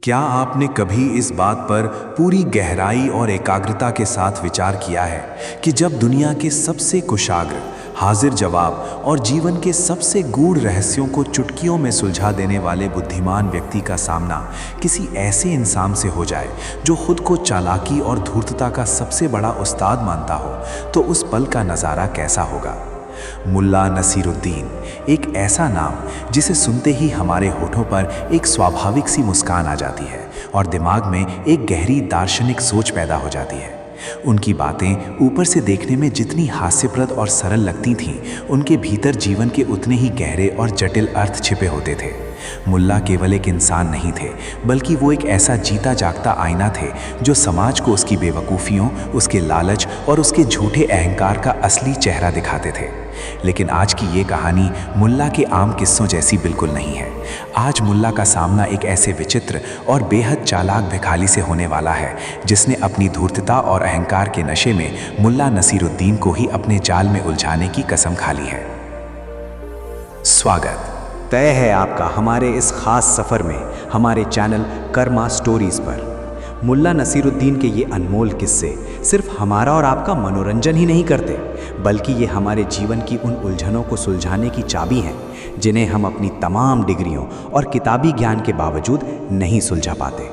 क्या आपने कभी इस बात पर पूरी गहराई और एकाग्रता के साथ विचार किया है कि जब दुनिया के सबसे कुशाग्र, हाजिर जवाब और जीवन के सबसे गूढ़ रहस्यों को चुटकियों में सुलझा देने वाले बुद्धिमान व्यक्ति का सामना किसी ऐसे इंसान से हो जाए जो खुद को चालाकी और धूर्तता का सबसे बड़ा उस्ताद मानता हो, तो उस पल का नज़ारा कैसा होगा। मुल्ला नसीरुद्दीन एक ऐसा नाम जिसे सुनते ही हमारे होठों पर एक स्वाभाविक सी मुस्कान आ जाती है और दिमाग में एक गहरी दार्शनिक सोच पैदा हो जाती है। उनकी बातें ऊपर से देखने में जितनी हास्यप्रद और सरल लगती थीं, उनके भीतर जीवन के उतने ही गहरे और जटिल अर्थ छिपे होते थे। मुल्ला केवल एक इंसान नहीं थे, बल्कि वो एक ऐसा जीता जागता आईना थे जो समाज को उसकी बेवकूफ़ियों, उसके लालच और उसके झूठे अहंकार का असली चेहरा दिखाते थे। लेकिन आज की ये कहानी मुल्ला के आम किस्सों जैसी बिल्कुल नहीं है। आज मुल्ला का सामना एक ऐसे विचित्र और बेहद चालाक भिखारी से होने वाला है जिसने अपनी धूर्तता और अहंकार के नशे में मुल्ला नसीरुद्दीन को ही अपने जाल में उलझाने की कसम खा ली है। स्वागत तय है आपका हमारे इस खास सफ़र में हमारे चैनल कर्मा स्टोरीज़ पर। मुल्ला नसीरुद्दीन के ये अनमोल किस्से सिर्फ हमारा और आपका मनोरंजन ही नहीं करते, बल्कि ये हमारे जीवन की उन उलझनों को सुलझाने की चाबी हैं जिन्हें हम अपनी तमाम डिग्रियों और किताबी ज्ञान के बावजूद नहीं सुलझा पाते।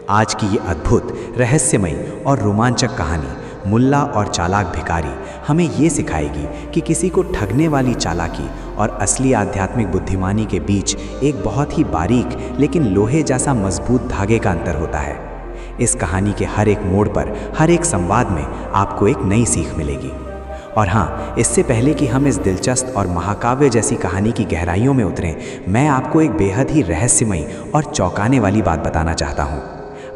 आज की ये अद्भुत, रहस्यमयी और रोमांचक कहानी मुल्ला और चालाक भिखारी हमें ये सिखाएगी कि किसी को ठगने वाली चालाकी और असली आध्यात्मिक बुद्धिमानी के बीच एक बहुत ही बारीक लेकिन लोहे जैसा मजबूत धागे का अंतर होता है। इस कहानी के हर एक मोड़ पर, हर एक संवाद में आपको एक नई सीख मिलेगी। और हाँ, इससे पहले कि हम इस दिलचस्प और महाकाव्य जैसी कहानी की गहराइयों में उतरें, मैं आपको एक बेहद ही रहस्यमयी और चौंकाने वाली बात बताना चाहता हूँ।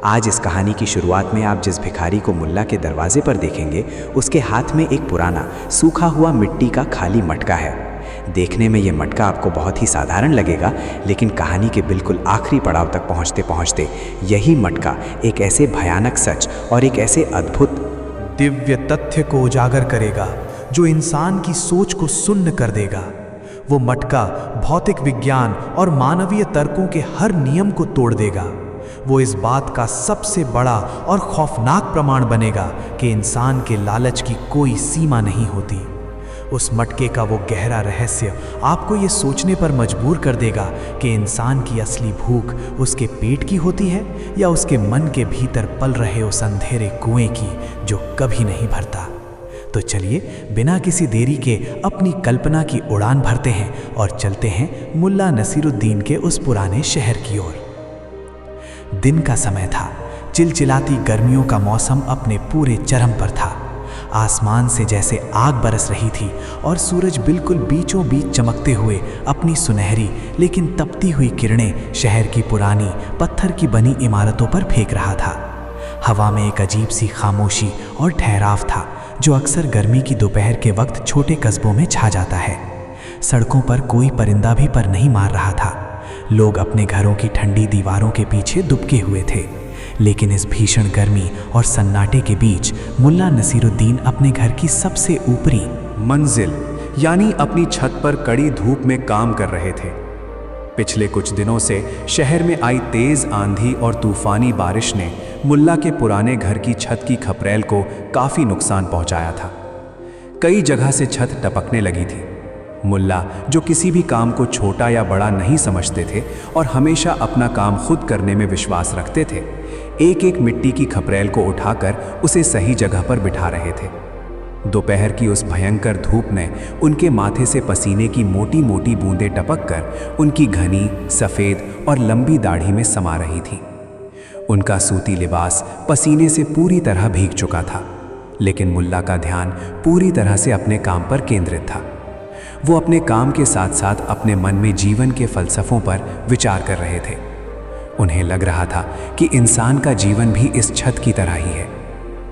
आज इस कहानी की शुरुआत में आप जिस भिखारी को मुल्ला के दरवाजे पर देखेंगे, उसके हाथ में एक पुराना सूखा हुआ मिट्टी का खाली मटका है। देखने में ये मटका आपको बहुत ही साधारण लगेगा, लेकिन कहानी के बिल्कुल आखिरी पड़ाव तक पहुँचते पहुँचते यही मटका एक ऐसे भयानक सच और एक ऐसे अद्भुत दिव्य तथ्य को उजागर करेगा जो इंसान की सोच को सुन्न कर देगा। वो मटका भौतिक विज्ञान और मानवीय तर्कों के हर नियम को तोड़ देगा। वो इस बात का सबसे बड़ा और खौफनाक प्रमाण बनेगा कि इंसान के लालच की कोई सीमा नहीं होती। उस मटके का वो गहरा रहस्य आपको ये सोचने पर मजबूर कर देगा कि इंसान की असली भूख उसके पेट की होती है या उसके मन के भीतर पल रहे उस अंधेरे कुएं की जो कभी नहीं भरता। तो चलिए बिना किसी देरी के अपनी कल्पना की उड़ान भरते हैं और चलते हैं मुल्ला नसीरुद्दीन के उस पुराने शहर की ओर। दिन का समय था। चिलचिलाती गर्मियों का मौसम अपने पूरे चरम पर था। आसमान से जैसे आग बरस रही थी और सूरज बिल्कुल बीचों बीच चमकते हुए अपनी सुनहरी लेकिन तपती हुई किरणें शहर की पुरानी पत्थर की बनी इमारतों पर फेंक रहा था। हवा में एक अजीब सी खामोशी और ठहराव था जो अक्सर गर्मी की दोपहर के वक्त छोटे कस्बों में छा जाता है। सड़कों पर कोई परिंदा भी पर नहीं मार रहा था। लोग अपने घरों की ठंडी दीवारों के पीछे दुबके हुए थे। लेकिन इस भीषण गर्मी और सन्नाटे के बीच मुल्ला नसीरुद्दीन अपने घर की सबसे ऊपरी मंजिल यानी अपनी छत पर कड़ी धूप में काम कर रहे थे। पिछले कुछ दिनों से शहर में आई तेज आंधी और तूफानी बारिश ने मुल्ला के पुराने घर की छत की खपरेल को काफ़ी नुकसान पहुंचाया था। कई जगह से छत टपकने लगी थी। मुल्ला, जो किसी भी काम को छोटा या बड़ा नहीं समझते थे और हमेशा अपना काम खुद करने में विश्वास रखते थे, एक एक मिट्टी की खपरेल को उठाकर उसे सही जगह पर बिठा रहे थे। दोपहर की उस भयंकर धूप ने उनके माथे से पसीने की मोटी मोटी बूंदें टपककर उनकी घनी, सफ़ेद और लंबी दाढ़ी में समा रही थीं। उनका सूती लिबास पसीने से पूरी तरह भीग चुका था, लेकिन मुल्ला का ध्यान पूरी तरह से अपने काम पर केंद्रित था। वो अपने काम के साथ साथ अपने मन में जीवन के फलसफों पर विचार कर रहे थे। उन्हें लग रहा था कि इंसान का जीवन भी इस छत की तरह ही है।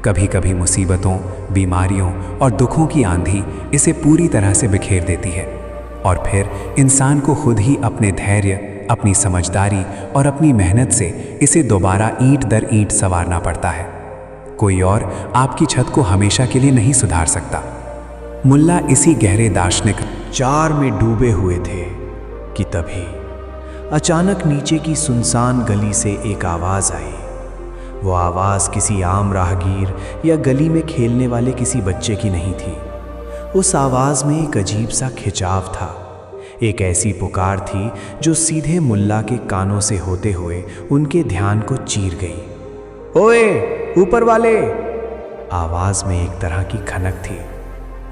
कभी कभी मुसीबतों, बीमारियों और दुखों की आंधी इसे पूरी तरह से बिखेर देती है और फिर इंसान को खुद ही अपने धैर्य, अपनी समझदारी और अपनी मेहनत से इसे दोबारा ईंट दर ईंट संवारना पड़ता है। कोई और आपकी छत को हमेशा के लिए नहीं सुधार सकता। मुल्ला इसी गहरे दार्शनिक चार में डूबे हुए थे कि तभी अचानक नीचे की सुनसान गली से एक आवाज़ आई। वो आवाज़ किसी आम राहगीर या गली में खेलने वाले किसी बच्चे की नहीं थी। उस आवाज़ में एक अजीब सा खिंचाव था, एक ऐसी पुकार थी जो सीधे मुल्ला के कानों से होते हुए उनके ध्यान को चीर गई। ओए ऊपर वाले! आवाज़ में एक तरह की खनक थी।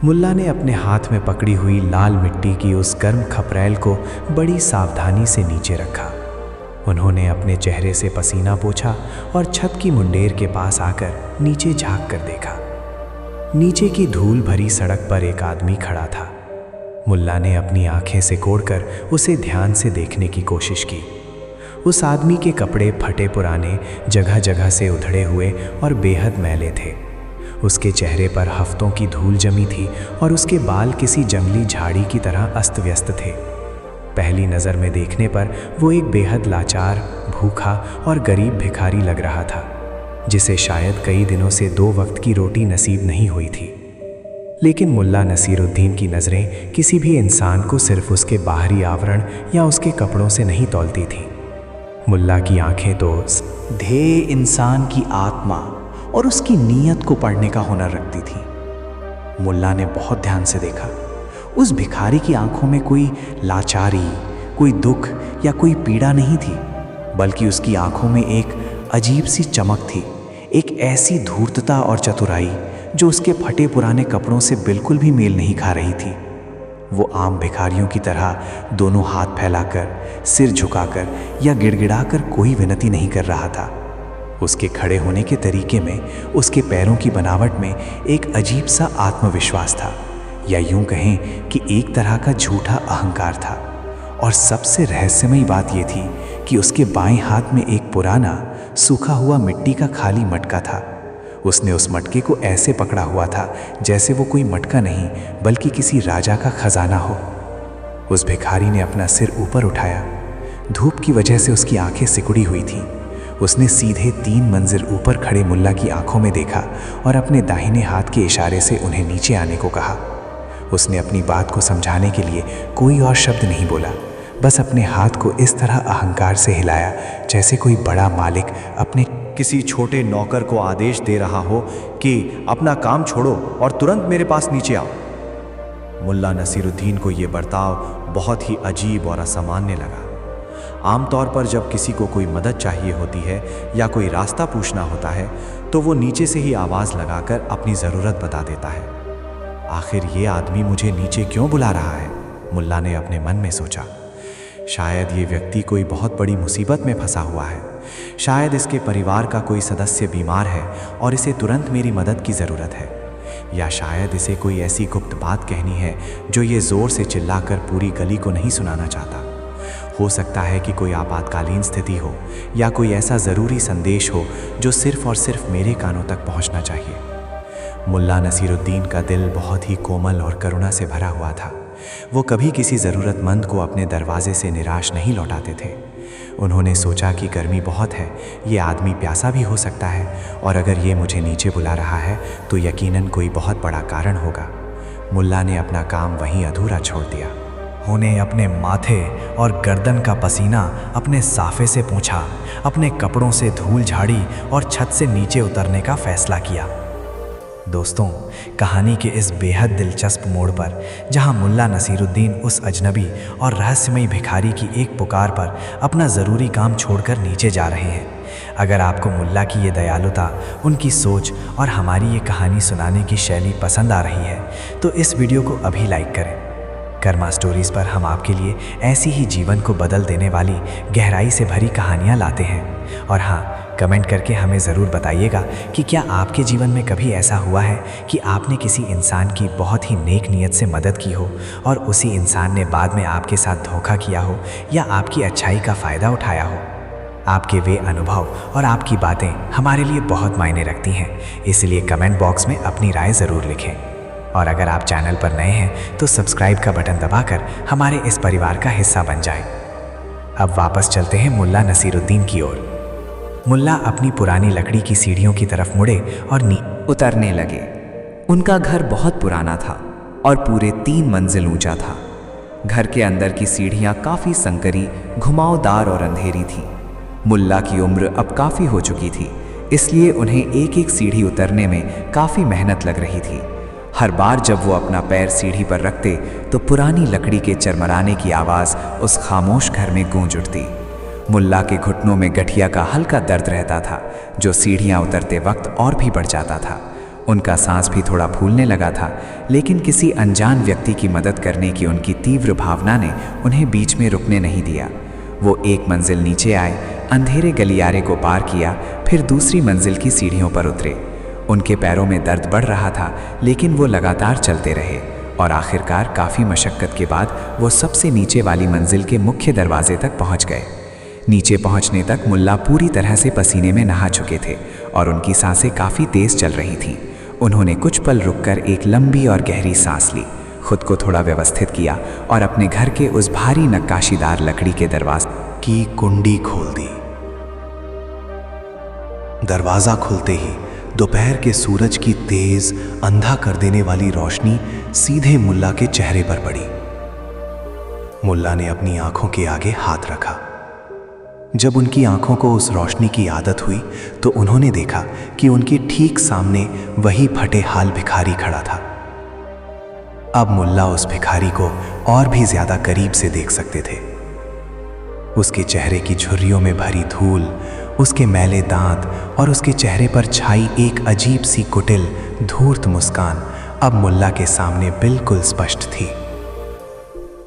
मुल्ला ने अपने हाथ में पकड़ी हुई लाल मिट्टी की उस गर्म खपरेल को बड़ी सावधानी से नीचे रखा। उन्होंने अपने चेहरे से पसीना पोंछा और छत की मुंडेर के पास आकर नीचे झांक कर देखा। नीचे की धूल भरी सड़क पर एक आदमी खड़ा था। मुल्ला ने अपनी आंखें सिकोड़कर उसे ध्यान से देखने की कोशिश की। उस आदमी के कपड़े फटे पुराने, जगह जगह से उधड़े हुए और बेहद मैले थे। उसके चेहरे पर हफ्तों की धूल जमी थी और उसके बाल किसी जंगली झाड़ी की तरह अस्त व्यस्त थे। पहली नज़र में देखने पर वो एक बेहद लाचार, भूखा और गरीब भिखारी लग रहा था, जिसे शायद कई दिनों से 2 वक्त की रोटी नसीब नहीं हुई थी। लेकिन मुल्ला नसीरुद्दीन की नज़रें किसी भी इंसान को सिर्फ उसके बाहरी आवरण या उसके कपड़ों से नहीं तौलती थीं। मुल्ला की आंखें तो ध्येय इंसान की आत्मा और उसकी नीयत को पढ़ने का हुनर रखती थी। मुल्ला ने बहुत ध्यान से देखा। उस भिखारी की आंखों में कोई लाचारी, कोई दुख या कोई पीड़ा नहीं थी, बल्कि उसकी आंखों में एक अजीब सी चमक थी, एक ऐसी धूर्तता और चतुराई जो उसके फटे पुराने कपड़ों से बिल्कुल भी मेल नहीं खा रही थी। वो आम भिखारियों की तरह दोनों हाथ फैलाकर, सिर झुकाकर या गिड़गिड़ाकर कोई विनती नहीं कर रहा था। उसके खड़े होने के तरीके में, उसके पैरों की बनावट में एक अजीब सा आत्मविश्वास था, या यूं कहें कि एक तरह का झूठा अहंकार था। और सबसे रहस्यमयी बात यह थी कि उसके बाएं हाथ में एक पुराना, सूखा हुआ मिट्टी का खाली मटका था। उसने उस मटके को ऐसे पकड़ा हुआ था जैसे वो कोई मटका नहीं बल्कि किसी राजा का खजाना हो। उस भिखारी ने अपना सिर ऊपर उठाया। धूप की वजह से उसकी आंखें सिकुड़ी हुई थीं। उसने सीधे 3 मंजिल ऊपर खड़े मुल्ला की आंखों में देखा और अपने दाहिने हाथ के इशारे से उन्हें नीचे आने को कहा। उसने अपनी बात को समझाने के लिए कोई और शब्द नहीं बोला, बस अपने हाथ को इस तरह अहंकार से हिलाया जैसे कोई बड़ा मालिक अपने किसी छोटे नौकर को आदेश दे रहा हो कि अपना काम छोड़ो और तुरंत मेरे पास नीचे आओ। मुल्ला नसीरुद्दीन को ये बर्ताव बहुत ही अजीब और असामान्य लगा। आमतौर पर जब किसी को कोई मदद चाहिए होती है या कोई रास्ता पूछना होता है तो वो नीचे से ही आवाज़ लगाकर अपनी ज़रूरत बता देता है। आखिर ये आदमी मुझे नीचे क्यों बुला रहा है? मुल्ला ने अपने मन में सोचा। शायद ये व्यक्ति कोई बहुत बड़ी मुसीबत में फंसा हुआ है। शायद इसके परिवार का कोई सदस्य बीमार है और इसे तुरंत मेरी मदद की ज़रूरत है, या शायद इसे कोई ऐसी गुप्त बात कहनी है जो ये ज़ोर से चिल्लाकर पूरी गली को नहीं सुनाना चाहता। हो सकता है कि कोई आपातकालीन स्थिति हो या कोई ऐसा ज़रूरी संदेश हो जो सिर्फ और सिर्फ मेरे कानों तक पहुंचना चाहिए। मुल्ला नसीरुद्दीन का दिल बहुत ही कोमल और करुणा से भरा हुआ था। वो कभी किसी ज़रूरतमंद को अपने दरवाजे से निराश नहीं लौटाते थे। उन्होंने सोचा कि गर्मी बहुत है, ये आदमी प्यासा भी हो सकता है, और अगर ये मुझे नीचे बुला रहा है तो यकीनन कोई बहुत बड़ा कारण होगा। मुल्ला ने अपना काम वहीं अधूरा छोड़ दिया। उन्हें अपने माथे और गर्दन का पसीना अपने साफे से पोंछा, अपने कपड़ों से धूल झाड़ी और छत से नीचे उतरने का फैसला किया। दोस्तों, कहानी के इस बेहद दिलचस्प मोड़ पर जहां मुल्ला नसीरुद्दीन उस अजनबी और रहस्यमयी भिखारी की एक पुकार पर अपना ज़रूरी काम छोड़कर नीचे जा रहे हैं, अगर आपको मुल्ला की ये दयालुता, उनकी सोच और हमारी ये कहानी सुनाने की शैली पसंद आ रही है तो इस वीडियो को अभी लाइक करें। कर्मा स्टोरीज़ पर हम आपके लिए ऐसी ही जीवन को बदल देने वाली गहराई से भरी कहानियाँ लाते हैं। और हाँ, कमेंट करके हमें ज़रूर बताइएगा कि क्या आपके जीवन में कभी ऐसा हुआ है कि आपने किसी इंसान की बहुत ही नेक नीयत से मदद की हो और उसी इंसान ने बाद में आपके साथ धोखा किया हो या आपकी अच्छाई का फ़ायदा उठाया हो। आपके वे अनुभव और आपकी बातें हमारे लिए बहुत मायने रखती हैं, इसलिए कमेंट बॉक्स में अपनी राय ज़रूर लिखें। और अगर आप चैनल पर नए हैं तो सब्सक्राइब का बटन दबाकर हमारे इस परिवार का हिस्सा बन जाएं। अब वापस चलते हैं मुल्ला नसीरुद्दीन की ओर। मुल्ला अपनी पुरानी लकड़ी की सीढ़ियों की तरफ मुड़े और उतरने लगे। उनका घर बहुत पुराना था और पूरे 3 मंजिल ऊंचा था। घर के अंदर की सीढ़ियां काफ़ी संकरी, घुमावदार और अंधेरी थी। मुल्ला की उम्र अब काफ़ी हो चुकी थी, इसलिए उन्हें एक एक सीढ़ी उतरने में काफ़ी मेहनत लग रही थी। हर बार जब वो अपना पैर सीढ़ी पर रखते तो पुरानी लकड़ी के चरमराने की आवाज़ उस खामोश घर में गूंज उठती। मुल्ला के घुटनों में गठिया का हल्का दर्द रहता था, जो सीढ़ियाँ उतरते वक्त और भी बढ़ जाता था। उनका सांस भी थोड़ा फूलने लगा था, लेकिन किसी अनजान व्यक्ति की मदद करने की उनकी तीव्र भावना ने उन्हें बीच में रुकने नहीं दिया। वो एक मंजिल नीचे आए, अंधेरे गलियारे को पार किया, फिर दूसरी मंजिल की सीढ़ियों पर उतरे। उनके पैरों में दर्द बढ़ रहा था, लेकिन वो लगातार चलते रहे और आखिरकार काफ़ी मशक्क़त के बाद वो सबसे नीचे वाली मंजिल के मुख्य दरवाजे तक पहुंच गए। नीचे पहुंचने तक मुल्ला पूरी तरह से पसीने में नहा चुके थे और उनकी सांसें काफ़ी तेज़ चल रही थीं। उन्होंने कुछ पल रुककर एक लंबी और गहरी सांस ली, खुद को थोड़ा व्यवस्थित किया और अपने घर के उस भारी नक्काशीदार लकड़ी के दरवाजे की कुंडी खोल दी। दरवाज़ा खुलते ही दोपहर के सूरज की तेज, अंधा कर देने वाली रोशनी सीधे मुल्ला के चेहरे पर पड़ी। मुल्ला ने अपनी आंखों के आगे हाथ रखा। जब उनकी आंखों को उस रोशनी की आदत हुई तो उन्होंने देखा कि उनके ठीक सामने वही फटे हाल भिखारी खड़ा था। अब मुल्ला उस भिखारी को और भी ज्यादा करीब से देख सकते थे। उसके चेहरे की झुर्रियों में भरी धूल, उसके मैले दांत और उसके चेहरे पर छाई एक अजीब सी कुटिल, धूर्त मुस्कान अब मुल्ला के सामने बिल्कुल स्पष्ट थी।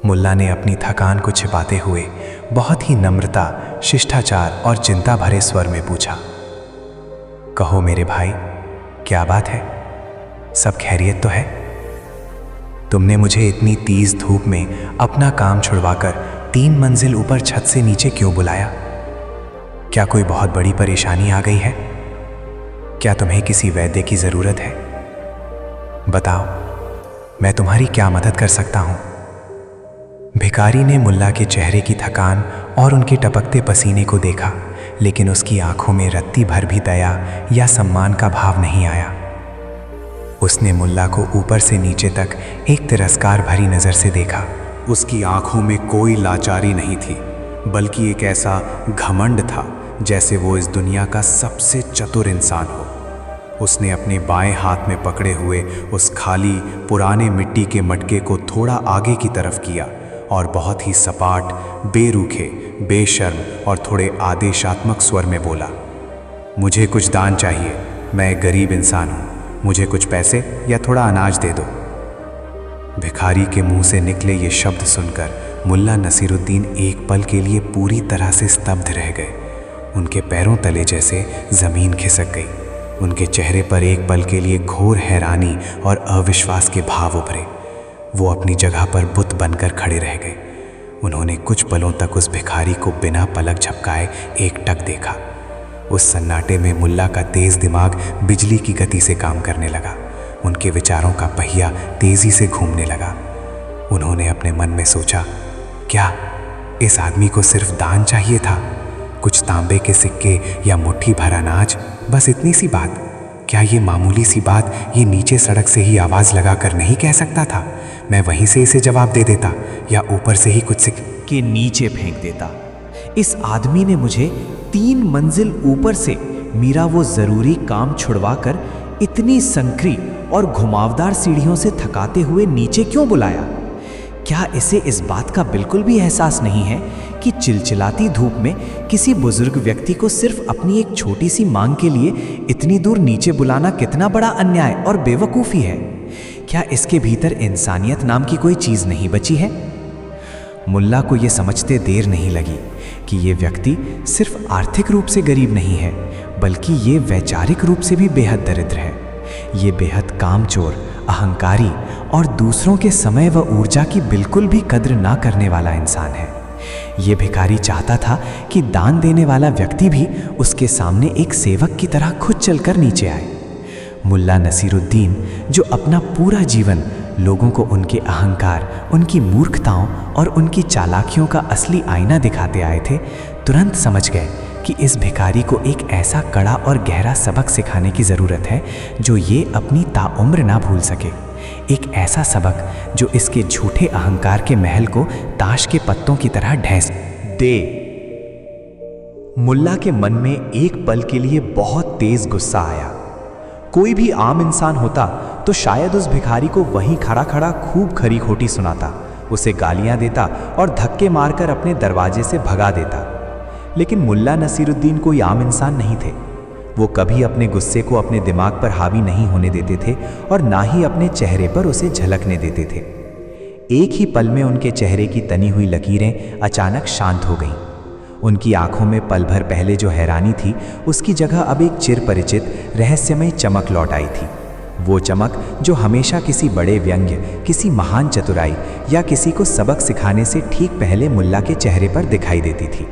मुल्ला ने अपनी थकान को छिपाते हुए बहुत ही नम्रता, शिष्टाचार और चिंता भरे स्वर में पूछा, कहो मेरे भाई, क्या बात है? सब खैरियत तो है? तुमने मुझे इतनी तेज धूप में अपना काम छुड़वाकर 3 मंजिल ऊपर छत से नीचे क्यों बुलाया? क्या कोई बहुत बड़ी परेशानी आ गई है? क्या तुम्हें किसी वैद्य की जरूरत है? बताओ, मैं तुम्हारी क्या मदद कर सकता हूं? भिखारी ने मुल्ला के चेहरे की थकान और उनके टपकते पसीने को देखा, लेकिन उसकी आंखों में रत्ती भर भी दया या सम्मान का भाव नहीं आया। उसने मुल्ला को ऊपर से नीचे तक एक तिरस्कार भरी नज़र से देखा। उसकी आंखों में कोई लाचारी नहीं थी, बल्कि एक ऐसा घमंड था जैसे वो इस दुनिया का सबसे चतुर इंसान हो। उसने अपने बाएं हाथ में पकड़े हुए उस खाली पुराने मिट्टी के मटके को थोड़ा आगे की तरफ किया और बहुत ही सपाट, बेरुखे, बेशर्म और थोड़े आदेशात्मक स्वर में बोला, मुझे कुछ दान चाहिए। मैं एक गरीब इंसान हूँ, मुझे कुछ पैसे या थोड़ा अनाज दे दो। भिखारी के मुंह से निकले ये शब्द सुनकर मुल्ला नसीरुद्दीन एक पल के लिए पूरी तरह से स्तब्ध रह गए। उनके पैरों तले जैसे ज़मीन खिसक गई। उनके चेहरे पर एक पल के लिए घोर हैरानी और अविश्वास के भाव उभरे। वो अपनी जगह पर बुत बनकर खड़े रह गए। उन्होंने कुछ पलों तक उस भिखारी को बिना पलक झपकाए एकटक देखा। उस सन्नाटे में मुल्ला का तेज दिमाग बिजली की गति से काम करने लगा। उनके विचारों का पहिया तेजी से घूमने लगा। उन्होंने अपने मन में सोचा, क्या इस आदमी को सिर्फ दान चाहिए था? कुछ तांबे के सिक्के या मुट्ठी भर अनाज, बस इतनी सी बात? क्या ये मामूली सी बात ये नीचे सड़क से ही आवाज़ लगाकर नहीं कह सकता था? मैं वहीं से इसे जवाब दे देता या ऊपर से ही कुछ सिक्के नीचे फेंक देता। इस आदमी ने मुझे 3 मंजिल ऊपर से मेरा वो ज़रूरी काम छुड़वाकर इतनी संकरी और घुमावदार सीढ़ियों से थकाते हुए नीचे क्यों बुलाया? क्या इसे इस बात का बिल्कुल भी एहसास नहीं है कि चिलचिलाती धूप में किसी बुजुर्ग व्यक्ति को सिर्फ अपनी एक छोटी सी मांग के लिए इतनी दूर नीचे बुलाना कितना बड़ा अन्याय और बेवकूफ़ी है? क्या इसके भीतर इंसानियत नाम की कोई चीज़ नहीं बची है? मुल्ला को ये समझते देर नहीं लगी कि ये व्यक्ति सिर्फ आर्थिक रूप से गरीब नहीं है, बल्कि ये वैचारिक रूप से भी बेहद दरिद्र है। ये बेहद कामचोर, अहंकारी और दूसरों के समय व ऊर्जा की बिल्कुल भी कद्र ना करने वाला इंसान है। ये भिखारी चाहता था कि दान देने वाला व्यक्ति भी उसके सामने एक सेवक की तरह खुद चलकर नीचे आए। मुल्ला नसीरुद्दीन, जो अपना पूरा जीवन लोगों को उनके अहंकार, उनकी मूर्खताओं और उनकी चालाकियों का असली आईना दिखाते आए थे, तुरंत समझ गए कि इस भिखारी को एक ऐसा कड़ा और गहरा सबक सिखाने की ज़रूरत है जो ये अपनी ताउम्र ना भूल सके। एक ऐसा सबक जो इसके झूठे अहंकार के महल को ताश के पत्तों की तरह ढैस दे। मुल्ला के मन में एक पल के लिए बहुत तेज गुस्सा आया। कोई भी आम इंसान होता तो शायद उस भिखारी को वहीं खड़ा खड़ा खूब खरी खोटी सुनाता, उसे गालियां देता और धक्के मारकर अपने दरवाजे से भगा देता। लेकिन मुल्ला नसीरुद्दीन कोई आम इंसान नहीं थे। वो कभी अपने गुस्से को अपने दिमाग पर हावी नहीं होने देते थे और ना ही अपने चेहरे पर उसे झलकने देते थे। एक ही पल में उनके चेहरे की तनी हुई लकीरें अचानक शांत हो गईं। उनकी आंखों में पल भर पहले जो हैरानी थी, उसकी जगह अब एक चिरपरिचित रहस्यमय चमक लौट आई थी। वो चमक जो हमेशा किसी बड़े व्यंग्य, किसी महान चतुराई या किसी को सबक सिखाने से ठीक पहले मुल्ला के चेहरे पर दिखाई देती थी।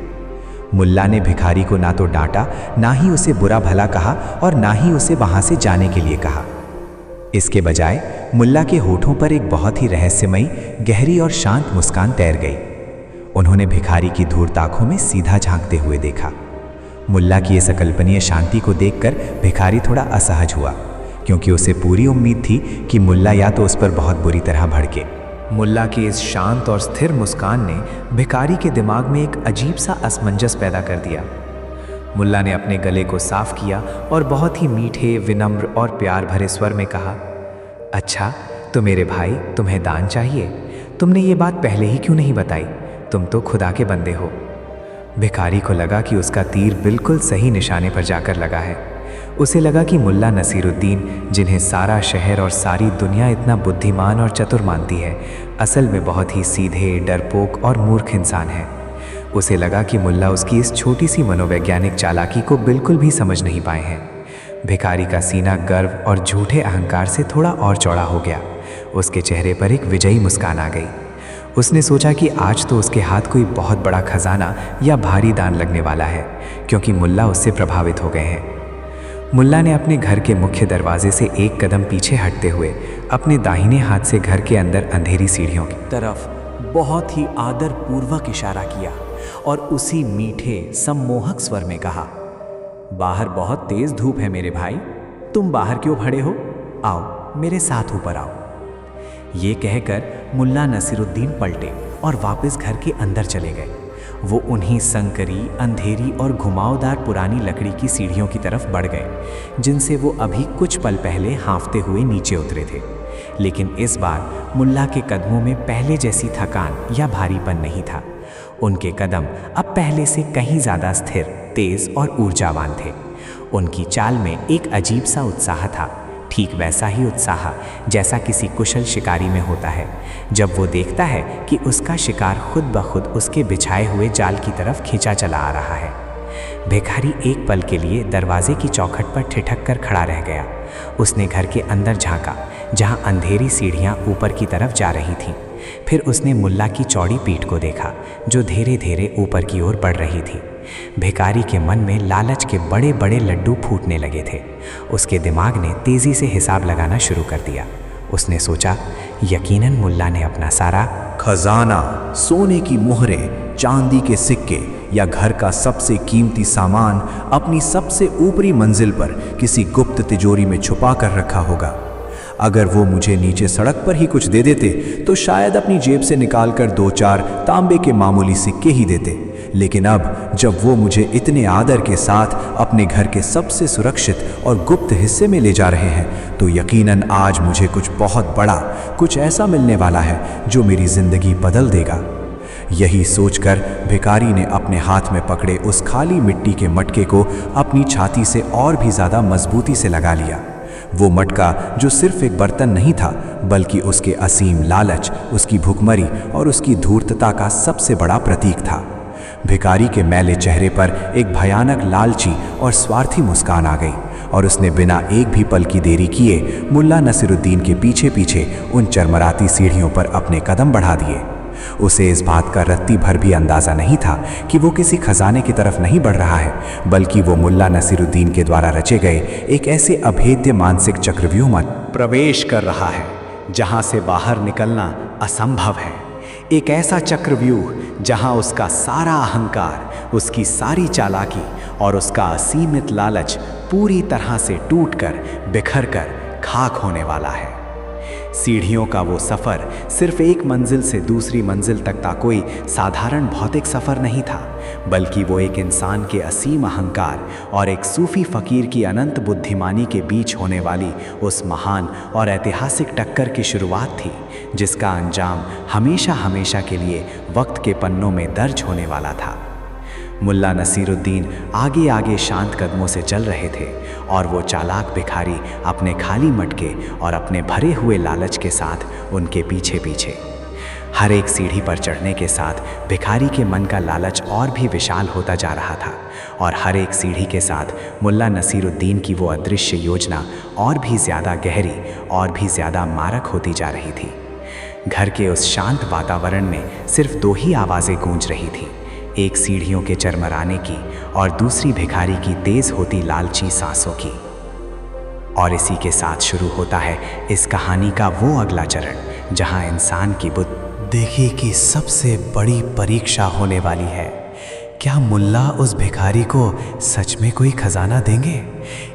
मुल्ला ने भिखारी को ना तो डांटा, ना ही उसे बुरा भला कहा और ना ही उसे वहां से जाने के लिए कहा। इसके बजाय मुल्ला के होठों पर एक बहुत ही रहस्यमयी, गहरी और शांत मुस्कान तैर गई। उन्होंने भिखारी की धूर्त आंखों में सीधा झांकते हुए देखा। मुल्ला की इस अकल्पनीय शांति को देखकर भिखारी थोड़ा असहज हुआ, क्योंकि उसे पूरी उम्मीद थी कि मुल्ला या तो उस पर बहुत बुरी तरह भड़के। मुल्ला की इस शांत और स्थिर मुस्कान ने भिखारी के दिमाग में एक अजीब सा असमंजस पैदा कर दिया। मुल्ला ने अपने गले को साफ किया और बहुत ही मीठे, विनम्र और प्यार भरे स्वर में कहा, अच्छा तो मेरे भाई, तुम्हें दान चाहिए? तुमने ये बात पहले ही क्यों नहीं बताई? तुम तो खुदा के बंदे हो। भिखारी को लगा कि उसका तीर बिल्कुल सही निशाने पर जाकर लगा है। उसे लगा कि मुल्ला नसीरुद्दीन, जिन्हें सारा शहर और सारी दुनिया इतना बुद्धिमान और चतुर मानती है, असल में बहुत ही सीधे, डरपोक और मूर्ख इंसान है। उसे लगा कि मुल्ला उसकी इस छोटी सी मनोवैज्ञानिक चालाकी को बिल्कुल भी समझ नहीं पाए हैं। भिखारी का सीना गर्व और झूठे अहंकार से थोड़ा और चौड़ा हो गया। उसके चेहरे पर एक विजयी मुस्कान आ गई। उसने सोचा कि आज तो उसके हाथ कोई बहुत बड़ा खजाना या भारी दान लगने वाला है, क्योंकि मुल्ला उससे प्रभावित हो गए हैं। मुल्ला ने अपने घर के मुख्य दरवाजे से एक कदम पीछे हटते हुए अपने दाहिने हाथ से घर के अंदर अंधेरी सीढ़ियों की तरफ बहुत ही आदरपूर्वक इशारा किया और उसी मीठे, सम्मोहक स्वर में कहा, बाहर बहुत तेज धूप है मेरे भाई, तुम बाहर क्यों खड़े हो? आओ मेरे साथ ऊपर आओ। ये कहकर मुल्ला नसीरुद्दीन पलटे और वापस घर के अंदर चले गए। वो उन्हीं संकरी, अंधेरी और घुमावदार पुरानी लकड़ी की सीढ़ियों की तरफ बढ़ गए, जिनसे वो अभी कुछ पल पहले हाँफते हुए नीचे उतरे थे। लेकिन इस बार मुल्ला के कदमों में पहले जैसी थकान या भारीपन नहीं था। उनके कदम अब पहले से कहीं ज़्यादा स्थिर, तेज और ऊर्जावान थे। उनकी चाल में एक अजीब सा उत्साह था, ठीक वैसा ही उत्साह जैसा किसी कुशल शिकारी में होता है जब वो देखता है कि उसका शिकार खुद ब खुद उसके बिछाए हुए जाल की तरफ खींचा चला आ रहा है। भिखारी एक पल के लिए दरवाजे की चौखट पर ठिठक कर खड़ा रह गया। उसने घर के अंदर झांका, जहां अंधेरी सीढ़ियां ऊपर की तरफ जा रही थीं। फिर उसने मुल्ला की चौड़ी पीठ को देखा, जो धीरे धीरे ऊपर की ओर बढ़ रही थी। भिखारी के मन में लालच के बड़े बड़े लड्डू फूटने लगे थे। उसके दिमाग ने तेजी से हिसाब लगाना शुरू कर दिया। उसने सोचा, यकीनन मुल्ला ने अपना सारा खजाना, सोने की मोहरें, चांदी के सिक्के या घर का सबसे कीमती सामान अपनी सबसे ऊपरी मंजिल पर किसी गुप्त तिजोरी में छुपा कर रखा होगा। अगर वो मुझे नीचे सड़क पर ही कुछ दे देते तो शायद अपनी जेब से निकालकर 2-4 तांबे के मामूली सिक्के ही देते। लेकिन अब जब वो मुझे इतने आदर के साथ अपने घर के सबसे सुरक्षित और गुप्त हिस्से में ले जा रहे हैं, तो यकीनन आज मुझे कुछ बहुत बड़ा, कुछ ऐसा मिलने वाला है जो मेरी जिंदगी बदल देगा। यही सोचकर भिखारी ने अपने हाथ में पकड़े उस खाली मिट्टी के मटके को अपनी छाती से और भी ज़्यादा मजबूती से लगा लिया। वो मटका जो सिर्फ एक बर्तन नहीं था, बल्कि उसके असीम लालच, उसकी भुखमरी और उसकी धूर्तता का सबसे बड़ा प्रतीक था। भिखारी के मैले चेहरे पर एक भयानक लालची और स्वार्थी मुस्कान आ गई और उसने बिना एक भी पल की देरी किए मुल्ला नसीरुद्दीन के पीछे पीछे उन चरमराती सीढ़ियों पर अपने कदम बढ़ा दिए। उसे इस बात का रत्ती भर भी अंदाज़ा नहीं था कि वो किसी खजाने की तरफ नहीं बढ़ रहा है, बल्कि वो मुल्ला नसीरुद्दीन के द्वारा रचे गए एक ऐसे अभेद्य मानसिक चक्रव्यूह में प्रवेश कर रहा है जहां से बाहर निकलना असंभव है। एक ऐसा चक्रव्यूह जहां उसका सारा अहंकार, उसकी सारी चालाकी और उसका असीमित लालच पूरी तरह से टूटकर, बिखर कर खाक होने वाला है। सीढ़ियों का वो सफ़र सिर्फ एक मंजिल से दूसरी मंजिल तक का कोई साधारण भौतिक सफ़र नहीं था, बल्कि वो एक इंसान के असीम अहंकार और एक सूफी फ़कीर की अनंत बुद्धिमानी के बीच होने वाली उस महान और ऐतिहासिक टक्कर की शुरुआत थी, जिसका अंजाम हमेशा हमेशा के लिए वक्त के पन्नों में दर्ज होने वाला था। मुल्ला नसीरुद्दीन आगे आगे शांत कदमों से चल रहे थे और वो चालाक भिखारी अपने खाली मटके और अपने भरे हुए लालच के साथ उनके पीछे पीछे। हर एक सीढ़ी पर चढ़ने के साथ भिखारी के मन का लालच और भी विशाल होता जा रहा था और हर एक सीढ़ी के साथ मुल्ला नसीरुद्दीन की वो अदृश्य योजना और भी ज़्यादा गहरी और भी ज़्यादा मारक होती जा रही थी। घर के उस शांत वातावरण में सिर्फ दो ही आवाज़ें गूंज रही थी, एक सीढ़ियों के चरमराने की और दूसरी भिखारी की तेज होती लालची सांसों की। और इसी के साथ शुरू होता है इस कहानी का वो अगला चरण जहां इंसान की बुद्धि देखिए कि सबसे बड़ी परीक्षा होने वाली है। क्या मुल्ला उस भिखारी को सच में कोई खजाना देंगे,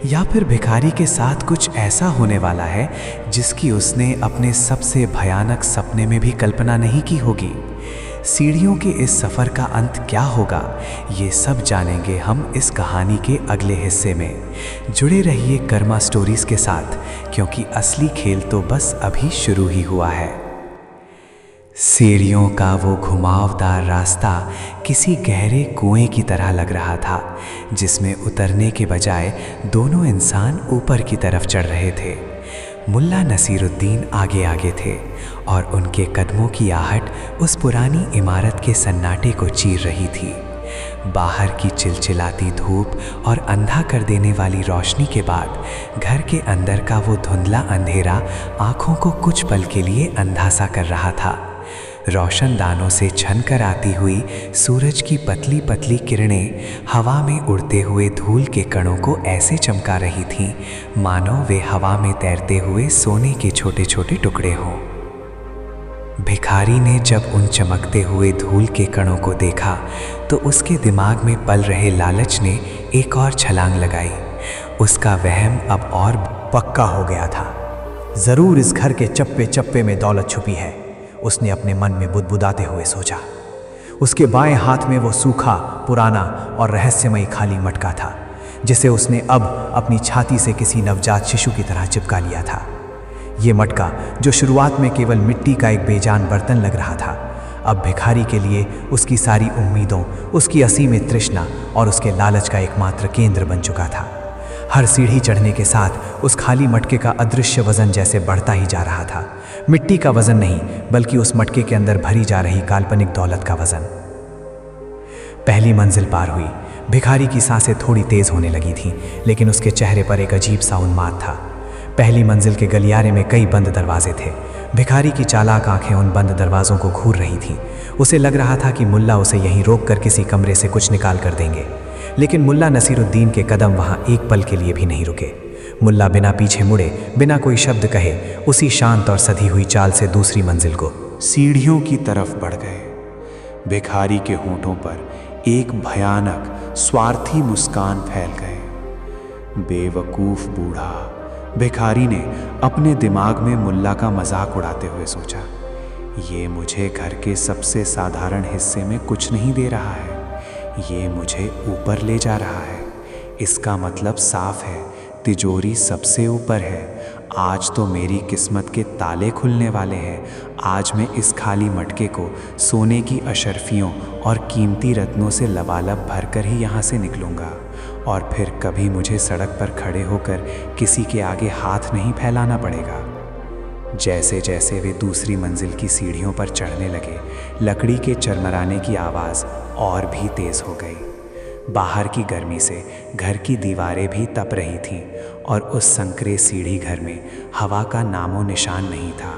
या फिर भिखारी के साथ कुछ ऐसा होने वाला है जिसकी उसने अपने सबसे भयानक सपने में भी कल्पना नहीं की होगी। सीढ़ियों के इस सफ़र का अंत क्या होगा, ये सब जानेंगे हम इस कहानी के अगले हिस्से में। जुड़े रहिए कर्मा स्टोरीज के साथ, क्योंकि असली खेल तो बस अभी शुरू ही हुआ है। सीढ़ियों का वो घुमावदार रास्ता किसी गहरे कुएं की तरह लग रहा था, जिसमें उतरने के बजाय दोनों इंसान ऊपर की तरफ चढ़ रहे थे। मुल्ला नसीरुद्दीन आगे आगे थे और उनके कदमों की आहट उस पुरानी इमारत के सन्नाटे को चीर रही थी। बाहर की चिलचिलाती धूप और अंधा कर देने वाली रोशनी के बाद घर के अंदर का वो धुंधला अंधेरा आंखों को कुछ पल के लिए अंधा सा कर रहा था। रोशनदानों से छन कर आती हुई सूरज की पतली पतली किरणें हवा में उड़ते हुए धूल के कणों को ऐसे चमका रही थीं मानो वे हवा में तैरते हुए सोने के छोटे छोटे टुकड़े हों। भिखारी ने जब उन चमकते हुए धूल के कणों को देखा तो उसके दिमाग में पल रहे लालच ने एक और छलांग लगाई। उसका वहम अब और पक्का हो गया था। ज़रूर इस घर के चप्पे चप्पे में दौलत छुपी है, उसने अपने मन में बुदबुदाते हुए सोचा। उसके बाएं हाथ में वो सूखा, पुराना और रहस्यमयी खाली मटका था, जिसे उसने अब अपनी छाती से किसी नवजात शिशु की तरह चिपका लिया था। ये मटका, जो शुरुआत में केवल मिट्टी का एक बेजान बर्तन लग रहा था, अब भिखारी के लिए उसकी सारी उम्मीदों, उसकी असीम तृष्णा और उसके लालच का एकमात्र केंद्र बन चुका था। हर सीढ़ी चढ़ने के साथ उस खाली मटके का अदृश्य वजन जैसे बढ़ता ही जा रहा था। मिट्टी का वजन नहीं, बल्कि उस मटके के अंदर भरी जा रही काल्पनिक दौलत का वजन। पहली मंजिल पार हुई। भिखारी की सांसें थोड़ी तेज होने लगी थीं, लेकिन उसके चेहरे पर एक अजीब सा उन्माद था। पहली मंजिल के गलियारे में कई बंद दरवाजे थे। भिखारी की चालाक आंखें उन बंद दरवाजों को घूर रही थीं। उसे लग रहा था कि मुल्ला उसे यहीं रोककर किसी कमरे से कुछ निकाल कर देंगे, लेकिन मुल्ला नसीरुद्दीन के कदम वहां एक पल के लिए भी नहीं रुके। मुल्ला बिना पीछे मुड़े, बिना कोई शब्द कहे, उसी शांत और सधी हुई चाल से दूसरी मंजिल को सीढ़ियों की तरफ बढ़ गए। भिखारी के होंठों पर एक भयानक स्वार्थी मुस्कान फैल गए। बेवकूफ बूढ़ा, भिखारी ने अपने दिमाग में मुल्ला का मजाक उड़ाते हुए सोचा। ये मुझे घर के सबसे साधारण हिस्से में कुछ नहीं दे रहा है, ये मुझे ऊपर ले जा रहा है। इसका मतलब साफ है, तिजोरी सबसे ऊपर है। आज तो मेरी किस्मत के ताले खुलने वाले हैं। आज मैं इस खाली मटके को सोने की अशर्फियों और कीमती रत्नों से लबालब भरकर ही यहाँ से निकलूँगा, और फिर कभी मुझे सड़क पर खड़े होकर किसी के आगे हाथ नहीं फैलाना पड़ेगा। जैसे जैसे वे दूसरी मंजिल की सीढ़ियों पर चढ़ने लगे, लकड़ी के चरमराने की आवाज़ और भी तेज़ हो गई। बाहर की गर्मी से घर की दीवारें भी तप रही थीं और उस संकरे सीढ़ी घर में हवा का नामो निशान नहीं था।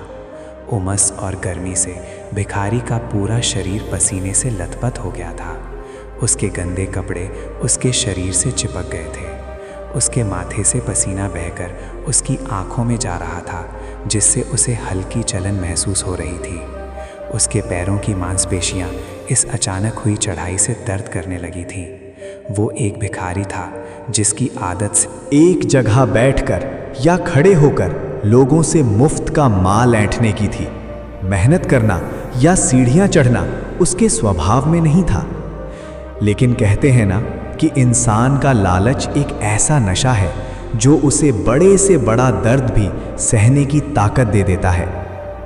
उमस और गर्मी से भिखारी का पूरा शरीर पसीने से लथपथ हो गया था। उसके गंदे कपड़े उसके शरीर से चिपक गए थे। उसके माथे से पसीना बहकर उसकी आंखों में जा रहा था, जिससे उसे हल्की जलन महसूस हो रही थी। उसके पैरों की मांसपेशियां इस अचानक हुई चढ़ाई से दर्द करने लगी थीं। वो एक भिखारी था जिसकी आदत से एक जगह बैठकर या खड़े होकर लोगों से मुफ्त का माल ऐंठने की थी। मेहनत करना या सीढ़ियां चढ़ना उसके स्वभाव में नहीं था। लेकिन कहते हैं ना कि इंसान का लालच एक ऐसा नशा है जो उसे बड़े से बड़ा दर्द भी सहने की ताकत दे देता है।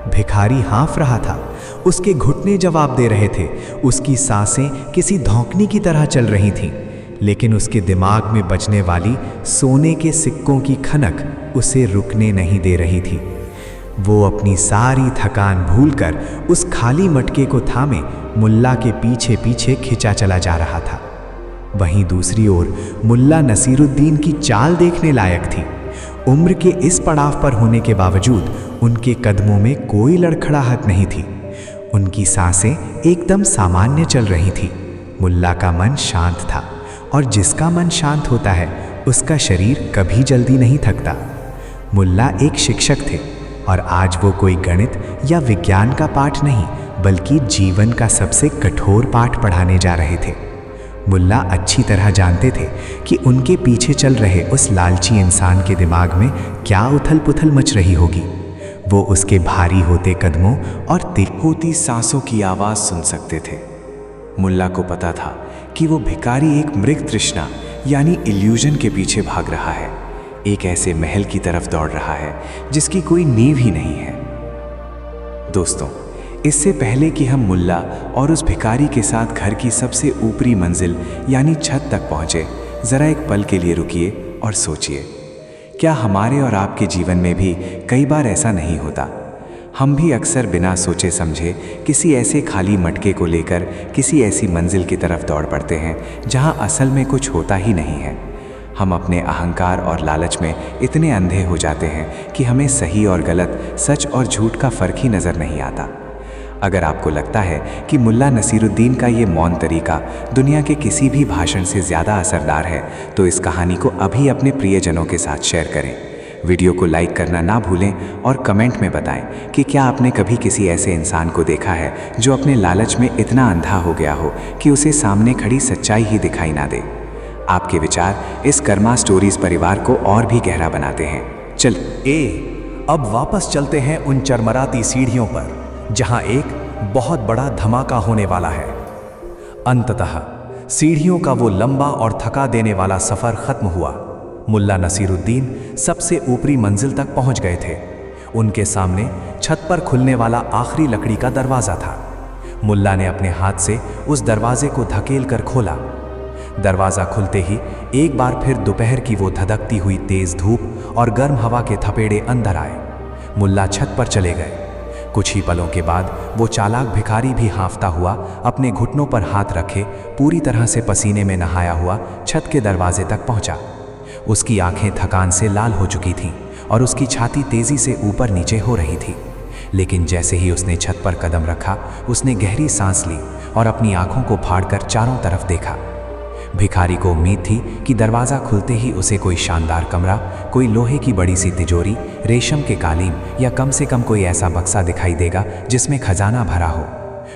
भिखारी हाँफ रहा था, उसके घुटने जवाब दे रहे थे, उसकी सांसें किसी धौंकनी की तरह चल रही थीं, लेकिन उसके दिमाग में बजने वाली सोने के सिक्कों की खनक उसे रुकने नहीं दे रही थी। वो अपनी सारी थकान भूलकर उस खाली मटके को थामे मुल्ला के पीछे पीछे खिंचा चला जा रहा था। वहीं दूसरी ओर मुल्ला नसीरुद्दीन की चाल देखने लायक थी। उम्र के इस पड़ाव पर होने के बावजूद उनके कदमों में कोई लड़खड़ाहट नहीं थी। उनकी सांसें एकदम सामान्य चल रही थी। मुल्ला का मन शांत था, और जिसका मन शांत होता है उसका शरीर कभी जल्दी नहीं थकता। मुल्ला एक शिक्षक थे, और आज वो कोई गणित या विज्ञान का पाठ नहीं बल्कि जीवन का सबसे कठोर पाठ पढ़ाने जा रहे थे। मुल्ला अच्छी तरह जानते थे कि उनके पीछे चल रहे उस लालची इंसान के दिमाग में क्या उथल पुथल मच रही होगी। वो उसके भारी होते कदमों और तेज होती सांसों की आवाज़ सुन सकते थे। मुल्ला को पता था कि वो भिखारी एक मृग तृष्णा यानी इल्यूजन के पीछे भाग रहा है, एक ऐसे महल की तरफ दौड़ रहा है जिसकी कोई नींव ही नहीं है। दोस्तों, इससे पहले कि हम मुल्ला और उस भिखारी के साथ घर की सबसे ऊपरी मंजिल यानी छत तक पहुँचे, ज़रा एक पल के लिए रुकिए और सोचिए, क्या हमारे और आपके जीवन में भी कई बार ऐसा नहीं होता? हम भी अक्सर बिना सोचे समझे किसी ऐसे खाली मटके को लेकर किसी ऐसी मंजिल की तरफ दौड़ पड़ते हैं जहां असल में कुछ होता ही नहीं है। हम अपने अहंकार और लालच में इतने अंधे हो जाते हैं कि हमें सही और गलत, सच और झूठ का फ़र्क ही नज़र नहीं आता। अगर आपको लगता है कि मुल्ला नसीरुद्दीन का ये मौन तरीका दुनिया के किसी भी भाषण से ज़्यादा असरदार है, तो इस कहानी को अभी अपने प्रियजनों के साथ शेयर करें। वीडियो को लाइक करना ना भूलें और कमेंट में बताएं कि क्या आपने कभी किसी ऐसे इंसान को देखा है जो अपने लालच में इतना अंधा हो गया हो कि उसे सामने खड़ी सच्चाई ही दिखाई ना दे। आपके विचार इस कर्मा स्टोरीज परिवार को और भी गहरा बनाते हैं। अब वापस चलते हैं उन चरमराती सीढ़ियों पर जहां एक बहुत बड़ा धमाका होने वाला है। अंततः सीढ़ियों का वो लंबा और थका देने वाला सफर खत्म हुआ। मुल्ला नसीरुद्दीन सबसे ऊपरी मंजिल तक पहुंच गए थे। उनके सामने छत पर खुलने वाला आखिरी लकड़ी का दरवाजा था। मुल्ला ने अपने हाथ से उस दरवाजे को धकेल कर खोला। दरवाजा खुलते ही एक बार फिर दोपहर की वो धधकती हुई तेज धूप और गर्म हवा के थपेड़े अंदर आए। मुल्ला छत पर चले गए। कुछ ही पलों के बाद वो चालाक भिखारी भी हाँफता हुआ अपने घुटनों पर हाथ रखे पूरी तरह से पसीने में नहाया हुआ छत के दरवाजे तक पहुंचा। उसकी आंखें थकान से लाल हो चुकी थीं और उसकी छाती तेजी से ऊपर नीचे हो रही थी। लेकिन जैसे ही उसने छत पर कदम रखा, उसने गहरी सांस ली और अपनी आंखों को फाड़कर चारों तरफ देखा। भिखारी को उम्मीद थी कि दरवाज़ा खुलते ही उसे कोई शानदार कमरा, कोई लोहे की बड़ी सी तिजोरी, रेशम के कालीन या कम से कम कोई ऐसा बक्सा दिखाई देगा जिसमें खजाना भरा हो।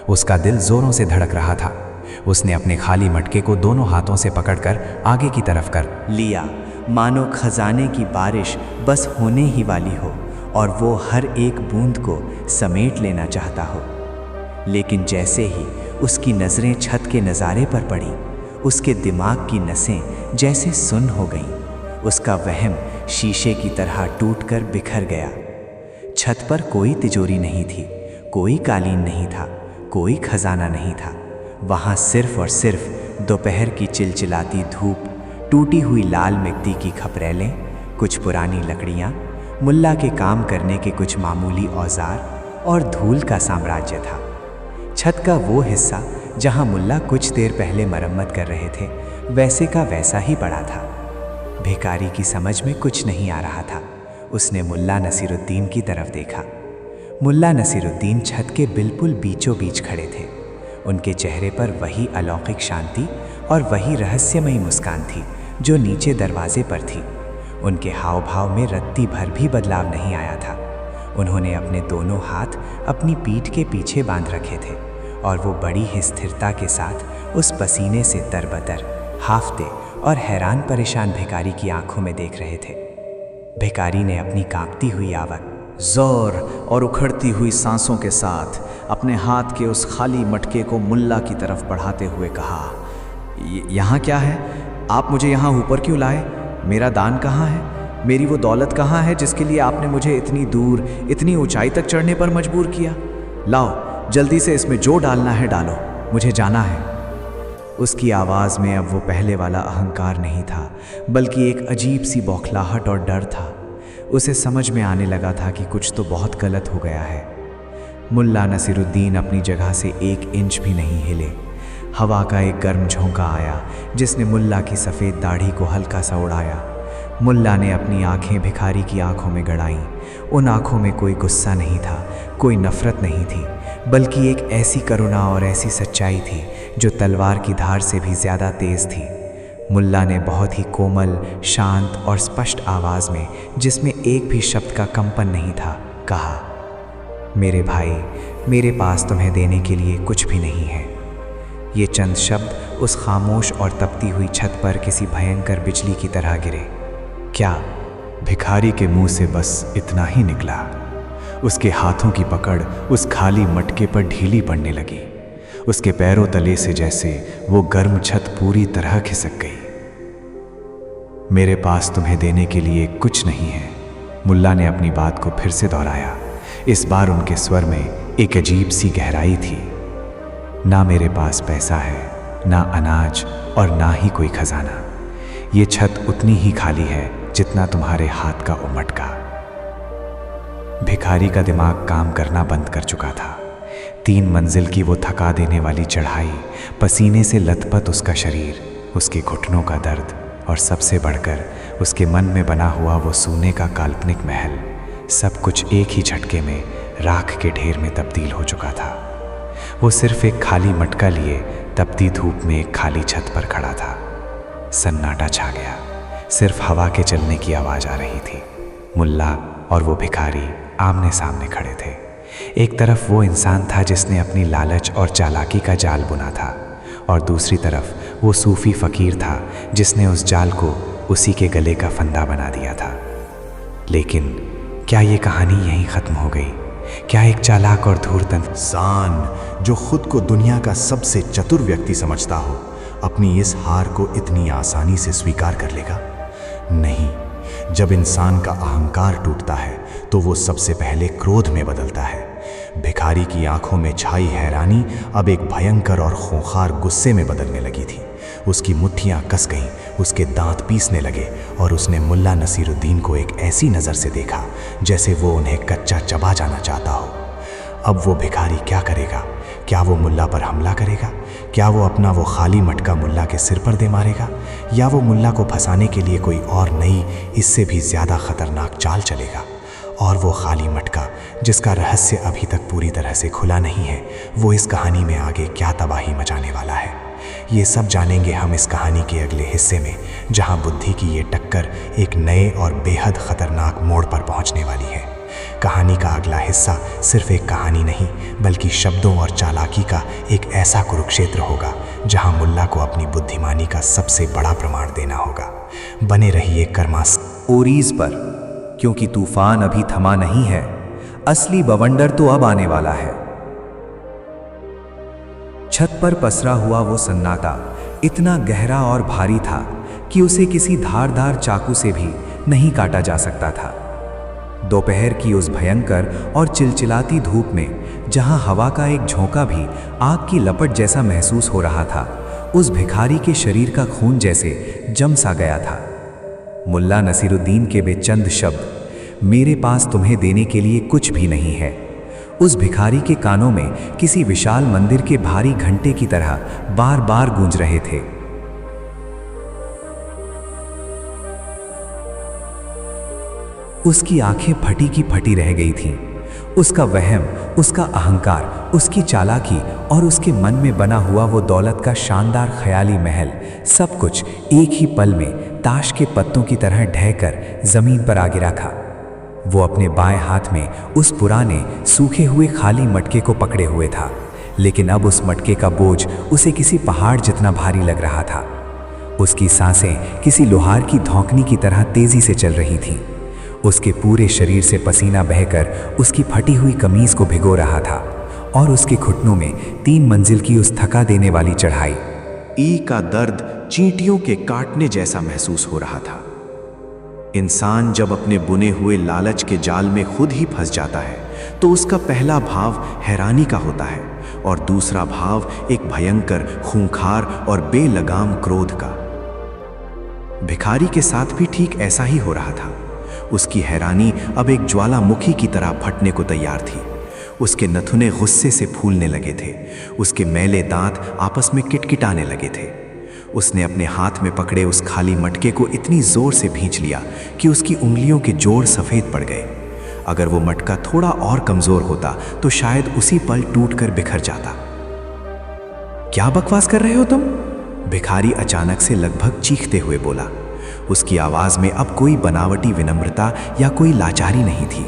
उसका दिल जोरों से धड़क रहा था। उसने अपने खाली मटके को दोनों हाथों से पकड़कर आगे की तरफ कर लिया, मानो खजाने की बारिश बस होने ही वाली हो और वो हर एक बूंद को समेट लेना चाहता हो। लेकिन जैसे ही उसकी नज़रें छत के नज़ारे पर पड़ी, उसके दिमाग की नसें जैसे सुन्न हो गईं। उसका वहम शीशे की तरह टूटकर बिखर गया। छत पर कोई तिजोरी नहीं थी, कोई कालीन नहीं था, कोई खजाना नहीं था। वहाँ सिर्फ और सिर्फ दोपहर की चिलचिलाती धूप, टूटी हुई लाल मिट्टी की खपरेलें, कुछ पुरानी लकड़ियाँ, मुल्ला के काम करने के कुछ मामूली औजार और धूल का साम्राज्य था। छत का वो हिस्सा जहाँ मुल्ला कुछ देर पहले मरम्मत कर रहे थे, वैसे का वैसा ही पड़ा था। भिखारी की समझ में कुछ नहीं आ रहा था। उसने मुल्ला नसीरुद्दीन की तरफ देखा। मुल्ला नसीरुद्दीन छत के बिल्कुल बीचों बीच खड़े थे। उनके चेहरे पर वही अलौकिक शांति और वही रहस्यमयी मुस्कान थी जो नीचे दरवाजे पर थी। उनके हाव भाव में रत्ती भर भी बदलाव नहीं आया था। उन्होंने अपने दोनों हाथ अपनी पीठ के पीछे बांध रखे थे और वो बड़ी ही स्थिरता के साथ उस पसीने से तरबतर, हाफते और हैरान परेशान भिखारी की आंखों में देख रहे थे। भिखारी ने अपनी कांपती हुई आवाज़, जोर और उखड़ती हुई सांसों के साथ अपने हाथ के उस खाली मटके को मुल्ला की तरफ बढ़ाते हुए कहा, यहाँ क्या है? आप मुझे यहाँ ऊपर क्यों लाए? मेरा दान कहाँ है? मेरी वो दौलत कहाँ है जिसके लिए आपने मुझे इतनी दूर, इतनी ऊंचाई तक चढ़ने पर मजबूर किया? लाओ, जल्दी से इसमें जो डालना है डालो, मुझे जाना है। उसकी आवाज़ में अब वो पहले वाला अहंकार नहीं था, बल्कि एक अजीब सी बौखलाहट और डर था। उसे समझ में आने लगा था कि कुछ तो बहुत गलत हो गया है। मुल्ला नसीरुद्दीन अपनी जगह से 1 इंच भी नहीं हिले। हवा का एक गर्म झोंका आया जिसने मुल्ला की सफ़ेद दाढ़ी को हल्का सा उड़ाया। मुल्ला ने अपनी आंखें भिखारी की आंखों में गड़ाईं। उन आंखों में कोई गुस्सा नहीं था, कोई नफ़रत नहीं थी, बल्कि एक ऐसी करुणा और ऐसी सच्चाई थी जो तलवार की धार से भी ज़्यादा तेज़ थी। मुल्ला ने बहुत ही कोमल, शांत और स्पष्ट आवाज़ में, जिसमें एक भी शब्द का कंपन नहीं था, कहा, मेरे भाई, मेरे पास तुम्हें देने के लिए कुछ भी नहीं है। ये चंद शब्द उस खामोश और तपती हुई छत पर किसी भयंकर बिजली की तरह गिरे। क्या? भिखारी के मुंह से बस इतना ही निकला। उसके हाथों की पकड़ उस खाली मटके पर ढीली पड़ने लगी। उसके पैरों तले से जैसे वो गर्म छत पूरी तरह खिसक गई। मेरे पास तुम्हें देने के लिए कुछ नहीं है, मुल्ला ने अपनी बात को फिर से दोहराया। इस बार उनके स्वर में एक अजीब सी गहराई थी। ना मेरे पास पैसा है, ना अनाज और ना ही कोई खजाना। ये छत उतनी ही खाली है जितना तुम्हारे हाथ का वो मटका। भिखारी का दिमाग काम करना बंद कर चुका था। 3 मंजिल की वो थका देने वाली चढ़ाई, पसीने से लथपथ उसका शरीर, उसके घुटनों का दर्द और सबसे बढ़कर उसके मन में बना हुआ वो सोने का काल्पनिक महल, सब कुछ एक ही झटके में राख के ढेर में तब्दील हो चुका था। वो सिर्फ एक खाली मटका लिए तपती धूप में एक खाली छत पर खड़ा था। सन्नाटा छा गया, सिर्फ हवा के चलने की आवाज़ आ रही थी। मुल्ला और वो भिखारी आमने सामने खड़े थे। एक तरफ वो इंसान था जिसने अपनी लालच और चालाकी का जाल बुना था, और दूसरी तरफ वो सूफी फ़कीर था जिसने उस जाल को उसी के गले का फंदा बना दिया था। लेकिन क्या ये कहानी यहीं ख़त्म हो गई? क्या एक चालाक और धूर्त इंसान जो खुद को दुनिया का सबसे चतुर व्यक्ति समझता हो, अपनी इस हार को इतनी आसानी से स्वीकार कर लेगा? नहीं, जब इंसान का अहंकार टूटता है तो वो सबसे पहले क्रोध में बदलता है। भिखारी की आंखों में छाई हैरानी अब एक भयंकर और खूंखार गुस्से में बदलने लगी थी। उसकी मुट्ठियां कस गईं, उसके दांत पीसने लगे और उसने मुल्ला नसीरुद्दीन को एक ऐसी नज़र से देखा जैसे वो उन्हें कच्चा चबा जाना चाहता हो। अब वो भिखारी क्या करेगा? क्या वो मुल्ला पर हमला करेगा? क्या वो अपना वो खाली मटका मुल्ला के सिर पर दे मारेगा? या वो मुल्ला को फंसाने के लिए कोई और नई, इससे भी ज़्यादा खतरनाक चाल चलेगा? और वो खाली मटका जिसका रहस्य अभी तक पूरी तरह से खुला नहीं है, वो इस कहानी में आगे क्या तबाही मचाने वाला है, ये सब जानेंगे हम इस कहानी के अगले हिस्से में, जहां बुद्धि की ये टक्कर एक नए और बेहद ख़तरनाक मोड़ पर पहुंचने वाली है। कहानी का अगला हिस्सा सिर्फ एक कहानी नहीं, बल्कि शब्दों और चालाकी का एक ऐसा कुरुक्षेत्र होगा जहां मुल्ला को अपनी बुद्धिमानी का सबसे बड़ा प्रमाण देना होगा। बने रहिए कर्मा स्टोरीज पर, क्योंकि तूफान अभी थमा नहीं है, असली बवंडर तो अब आने वाला है। छत पर पसरा हुआ वो सन्नाटा इतना गहरा और भारी था कि उसे किसी धारदार चाकू से भी नहीं काटा जा सकता था। दोपहर की उस भयंकर और चिलचिलाती धूप में, जहां हवा का एक झोंका भी आग की लपट जैसा महसूस हो रहा था, उस भिखारी के शरीर का खून जैसे जम सा गया था। मुल्ला नसीरुद्दीन के वे चंद शब्द, मेरे पास तुम्हें देने के लिए कुछ भी नहीं है, उस भिखारी के कानों में किसी विशाल मंदिर के भारी घंटे की तरह बार बार गूंज रहे थे। उसकी आंखें फटी की फटी रह गई थीं। उसका वहम, उसका अहंकार, उसकी चालाकी और उसके मन में बना हुआ वो दौलत का शानदार ख्याली महल, सब कुछ एक ही पल में ताश के पत्तों की तरह ढहकर जमीन पर आ गिरा था। वो अपने बाएं हाथ में उस पुराने सूखे हुए खाली मटके को पकड़े हुए था, लेकिन अब उस मटके का बोझ उसे किसी पहाड़ जितना भारी लग रहा था। उसकी सांसें किसी लोहार की धौंकनी की तरह तेजी से चल रही थीं। उसके पूरे शरीर से पसीना बहकर उसकी फटी हुई कमीज को भिगो रहा था और उसके घुटनों में 3 मंजिल की उस थका देने वाली चढ़ाई ई का दर्द चींटियों के काटने जैसा महसूस हो रहा था। इंसान जब अपने बुने हुए लालच के जाल में खुद ही फंस जाता है तो उसका पहला भाव हैरानी का होता है और दूसरा भाव एक भयंकर, खूंखार और बेलगाम क्रोध का। भिखारी के साथ भी ठीक ऐसा ही हो रहा था। उसकी हैरानी अब एक ज्वालामुखी की तरह फटने को तैयार थी। उसके नथुने गुस्से से फूलने लगे थे। उसके मैले दांत आपस में किटकिटाने लगे थे। उसने अपने हाथ में पकड़े उस खाली मटके को इतनी जोर से भींच लिया कि उसकी उंगलियों के जोड़ सफेद पड़ गए। अगर वो मटका थोड़ा और कमजोर होता तो शायद उसी पल टूटकर बिखर जाता। क्या बकवास कर रहे हो तुम? भिखारी अचानक से लगभग चीखते हुए बोला। उसकी आवाज में अब कोई बनावटी विनम्रता या कोई लाचारी नहीं थी।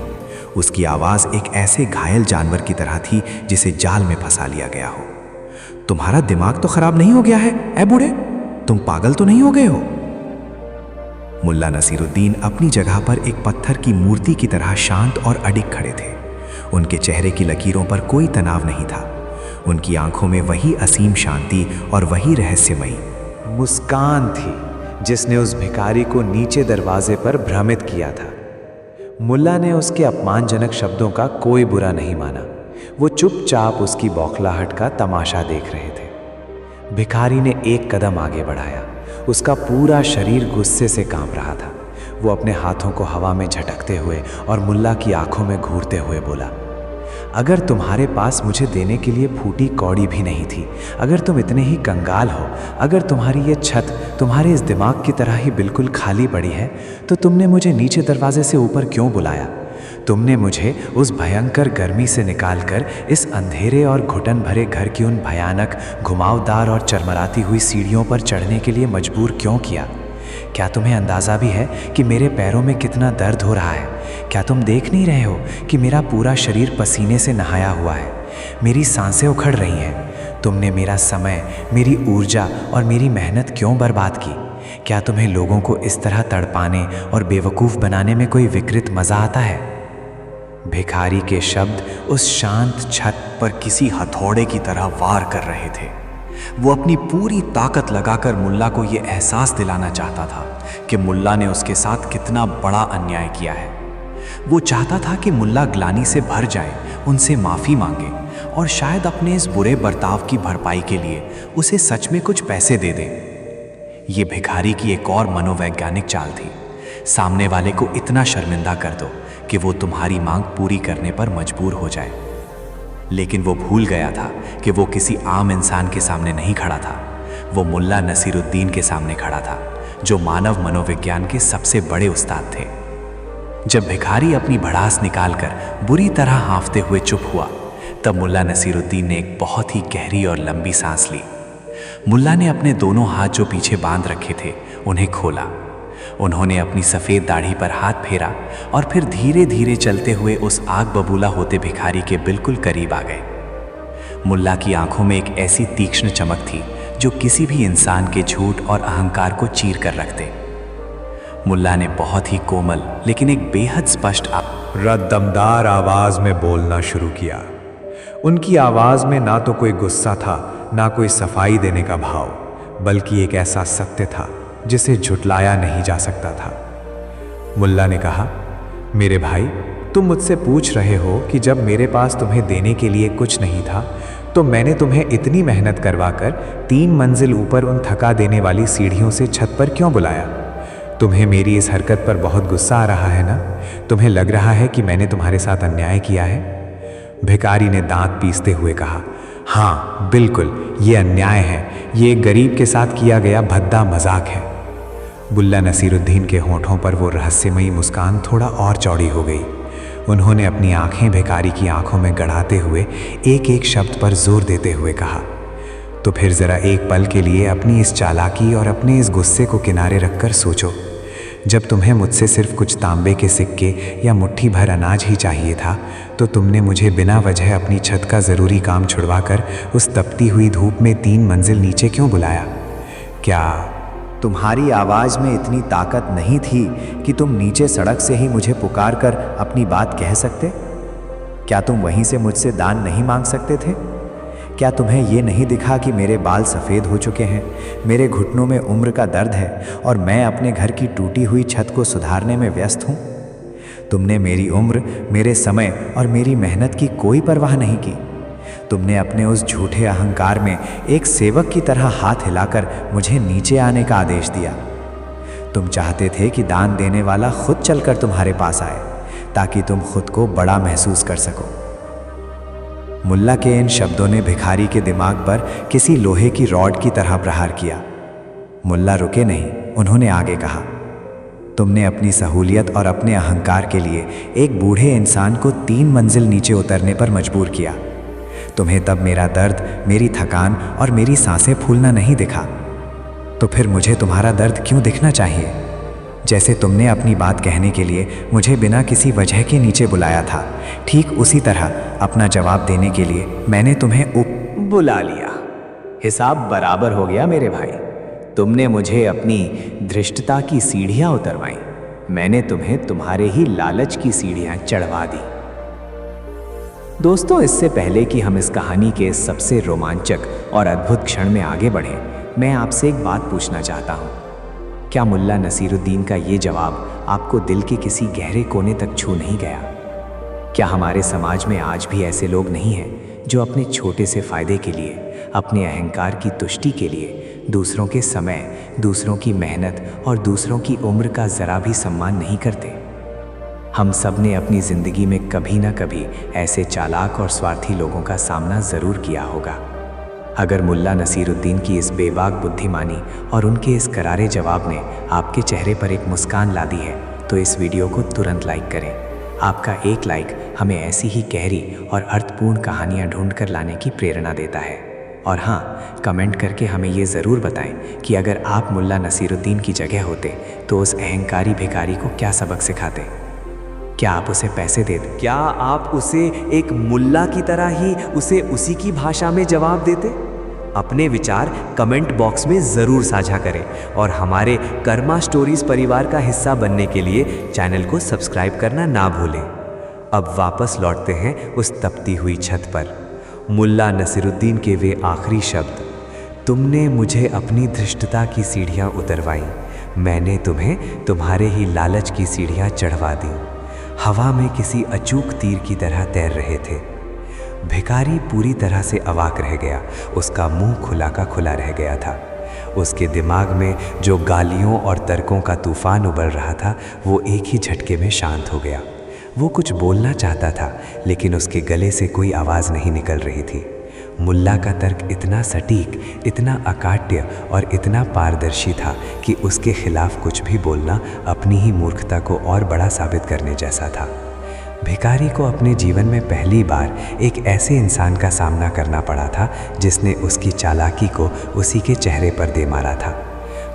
उसकी आवाज एक ऐसे घायल जानवर की तरह थी जिसे जाल में फंसा लिया गया हो। तुम्हारा दिमाग तो खराब नहीं हो गया है ए बूढ़े? तुम पागल तो नहीं हो गए हो? मुल्ला नसीरुद्दीन अपनी जगह पर एक पत्थर की मूर्ति की तरह शांत और अडिग खड़े थे। उनके चेहरे की लकीरों पर कोई तनाव नहीं था। उनकी आंखों में वही असीम शांति और वही रहस्यमयी मुस्कान थी जिसने उस भिखारी को नीचे दरवाजे पर भ्रमित किया था। मुल्ला ने उसके अपमानजनक शब्दों का कोई बुरा नहीं माना। वो चुपचाप उसकी बौखलाहट का तमाशा देख रहे थे। भिखारी ने एक कदम आगे बढ़ाया। उसका पूरा शरीर गुस्से से कांप रहा था। वो अपने हाथों को हवा में झटकते हुए और मुल्ला की आंखों में घूरते हुए बोला, अगर तुम्हारे पास मुझे देने के लिए फूटी कौड़ी भी नहीं थी, अगर तुम इतने ही कंगाल हो, अगर तुम्हारी ये छत तुम्हारे इस दिमाग की तरह ही बिल्कुल खाली पड़ी है, तो तुमने मुझे नीचे दरवाजे से ऊपर क्यों बुलाया? तुमने मुझे उस भयंकर गर्मी से निकालकर इस अंधेरे और घुटन भरे घर की उन भयानक, घुमावदार और चरमराती हुई सीढ़ियों पर चढ़ने के लिए मजबूर क्यों किया? क्या तुम्हें अंदाज़ा भी है कि मेरे पैरों में कितना दर्द हो रहा है? क्या तुम देख नहीं रहे हो कि मेरा पूरा शरीर पसीने से नहाया हुआ है? मेरी सांसें उखड़ रही हैं। तुमने मेरा समय, मेरी ऊर्जा और मेरी मेहनत क्यों बर्बाद की? क्या तुम्हें लोगों को इस तरह तड़पाने और बेवकूफ़ बनाने में कोई विकृत मज़ा आता है? भिखारी के शब्द उस शांत छत पर किसी हथौड़े की तरह वार कर रहे थे। वो अपनी पूरी ताकत लगाकर मुल्ला को ये एहसास दिलाना चाहता था कि मुल्ला ने उसके साथ कितना बड़ा अन्याय किया है। वो चाहता था कि मुल्ला ग्लानि से भर जाए, उनसे माफ़ी मांगे और शायद अपने इस बुरे बर्ताव की भरपाई के लिए उसे सच में कुछ पैसे दे दे। ये भिखारी की एक और मनोवैज्ञानिक चाल थी। सामने वाले को इतना शर्मिंदा कर दो कि वो तुम्हारी मांग पूरी करने पर मजबूर हो जाए। लेकिन वो भूल गया था कि वो किसी आम इंसान के सामने नहीं खड़ा था। वो मुल्ला नसीरुद्दीन के सामने खड़ा था, जो मानव मनोविज्ञान के सबसे बड़े उस्ताद थे। जब भिखारी अपनी भड़ास निकालकर बुरी तरह हाँफते हुए चुप हुआ, तब मुल्ला नसीरुद्दीन ने एक बहुत ही गहरी और लंबी सांस ली। मुल्ला ने अपने दोनों हाथ जो पीछे बांध रखे थे उन्हें खोला। उन्होंने अपनी सफ़ेद दाढ़ी पर हाथ फेरा और फिर धीरे धीरे चलते हुए उस आग बबूला होते भिखारी के बिल्कुल करीब आ गए। मुल्ला की आंखों में एक ऐसी तीक्ष्ण चमक थी जो किसी भी इंसान के झूठ और अहंकार को चीर कर रखते। मुल्ला ने बहुत ही कोमल लेकिन एक बेहद स्पष्ट दमदार आवाज में बोलना शुरू किया। उनकी आवाज में ना तो कोई गुस्सा था, ना कोई सफाई देने का भाव, बल्कि एक ऐसा सत्य था जिसे झुटलाया नहीं जा सकता था। मुल्ला ने कहा, मेरे भाई, तुम मुझसे पूछ रहे हो कि जब मेरे पास तुम्हें देने के लिए कुछ नहीं था तो मैंने तुम्हें इतनी मेहनत करवाकर 3 मंजिल ऊपर उन थका देने वाली सीढ़ियों से छत पर क्यों बुलाया? तुम्हें मेरी इस हरकत पर बहुत गुस्सा आ रहा है ना? तुम्हें लग रहा है कि मैंने तुम्हारे साथ अन्याय किया है? भिखारी ने दांत पीसते हुए कहा, हाँ बिल्कुल, ये अन्याय है। ये एक गरीब के साथ किया गया भद्दा मजाक है। मुल्ला नसीरुद्दीन के होठों पर वो रहस्यमयी मुस्कान थोड़ा और चौड़ी हो गई। उन्होंने अपनी आंखें भिखारी की आंखों में गड़ाते हुए एक एक शब्द पर जोर देते हुए कहा, तो फिर ज़रा एक पल के लिए अपनी इस चालाकी और अपने इस गुस्से को किनारे रखकर सोचो। जब तुम्हें मुझसे सिर्फ कुछ तांबे के सिक्के या मुट्ठी भर अनाज ही चाहिए था तो तुमने मुझे बिना वजह अपनी छत का ज़रूरी काम छुड़वाकर उस तपती हुई धूप में 3 मंजिल नीचे क्यों बुलाया? तुम्हारी आवाज़ में इतनी ताकत नहीं थी कि तुम नीचे सड़क से ही मुझे पुकार कर अपनी बात कह सकते? क्या तुम वहीं से मुझसे दान नहीं मांग सकते थे? क्या तुम्हें ये नहीं दिखा कि मेरे बाल सफ़ेद हो चुके हैं, मेरे घुटनों में उम्र का दर्द है और मैं अपने घर की टूटी हुई छत को सुधारने में व्यस्त हूँ? तुमने मेरी उम्र, मेरे समय और मेरी मेहनत की कोई परवाह नहीं की। तुमने अपने उस झूठे अहंकार में एक सेवक की तरह हाथ हिलाकर मुझे नीचे आने का आदेश दिया। तुम चाहते थे कि दान देने वाला खुद चलकर तुम्हारे पास आए ताकि तुम खुद को बड़ा महसूस कर सको। मुल्ला के इन शब्दों ने भिखारी के दिमाग पर किसी लोहे की रॉड की तरह प्रहार किया। मुल्ला रुके नहीं, उन्होंने आगे कहा, तुमने अपनी सहूलियत और अपने अहंकार के लिए एक बूढ़े इंसान को 3 मंजिल नीचे उतरने पर मजबूर किया। तुम्हें तब मेरा दर्द, मेरी थकान और मेरी सांसें फूलना नहीं दिखा, तो फिर मुझे तुम्हारा दर्द क्यों दिखना चाहिए? जैसे तुमने अपनी बात कहने के लिए मुझे बिना किसी वजह के नीचे बुलाया था, ठीक उसी तरह अपना जवाब देने के लिए मैंने तुम्हें बुला लिया। हिसाब बराबर हो गया मेरे भाई। तुमने मुझे अपनी धृष्टता की सीढ़ियां उतरवाई, मैंने तुम्हें तुम्हारे ही लालच की सीढ़ियां चढ़वा दी। दोस्तों, इससे पहले कि हम इस कहानी के सबसे रोमांचक और अद्भुत क्षण में आगे बढ़ें, मैं आपसे एक बात पूछना चाहता हूँ। क्या मुल्ला नसीरुद्दीन का ये जवाब आपको दिल के किसी गहरे कोने तक छू नहीं गया? क्या हमारे समाज में आज भी ऐसे लोग नहीं हैं जो अपने छोटे से फायदे के लिए, अपने अहंकार की तुष्टि के लिए दूसरों के समय, दूसरों की मेहनत और दूसरों की उम्र का ज़रा भी सम्मान नहीं करते? हम सब ने अपनी ज़िंदगी में कभी ना कभी ऐसे चालाक और स्वार्थी लोगों का सामना ज़रूर किया होगा। अगर मुल्ला नसीरुद्दीन की इस बेबाक बुद्धिमानी और उनके इस करारे जवाब ने आपके चेहरे पर एक मुस्कान ला दी है, तो इस वीडियो को तुरंत लाइक करें। आपका एक लाइक हमें ऐसी ही गहरी और अर्थपूर्ण कहानियाँ ढूंढ कर लाने की प्रेरणा देता है। और हाँ, कमेंट करके हमें ये ज़रूर बताएं कि अगर आप मुल्ला नसीरुद्दीन की जगह होते तो उस अहंकारी भिखारी को क्या सबक सिखाते? क्या आप उसे पैसे देते? क्या आप उसे एक मुल्ला की तरह ही उसे उसी की भाषा में जवाब देते? अपने विचार कमेंट बॉक्स में ज़रूर साझा करें और हमारे कर्मा स्टोरीज परिवार का हिस्सा बनने के लिए चैनल को सब्सक्राइब करना ना भूलें। अब वापस लौटते हैं उस तपती हुई छत पर। मुल्ला नसीरुद्दीन के वे आखिरी शब्द, तुमने मुझे अपनी धृष्टता की सीढ़ियाँ उतरवाई, मैंने तुम्हें तुम्हारे ही लालच की सीढ़ियाँ चढ़वा दी। हवा में किसी अचूक तीर की तरह तैर रहे थे। भिखारी पूरी तरह से अवाक रह गया, उसका मुंह खुला का खुला रह गया था। उसके दिमाग में जो गालियों और तर्कों का तूफान उबल रहा था, वो एक ही झटके में शांत हो गया। वो कुछ बोलना चाहता था, लेकिन उसके गले से कोई आवाज़ नहीं निकल रही थी। मुल्ला का तर्क इतना सटीक, इतना अकाट्य और इतना पारदर्शी था कि उसके खिलाफ कुछ भी बोलना अपनी ही मूर्खता को और बड़ा साबित करने जैसा था। भिखारी को अपने जीवन में पहली बार एक ऐसे इंसान का सामना करना पड़ा था जिसने उसकी चालाकी को उसी के चेहरे पर दे मारा था।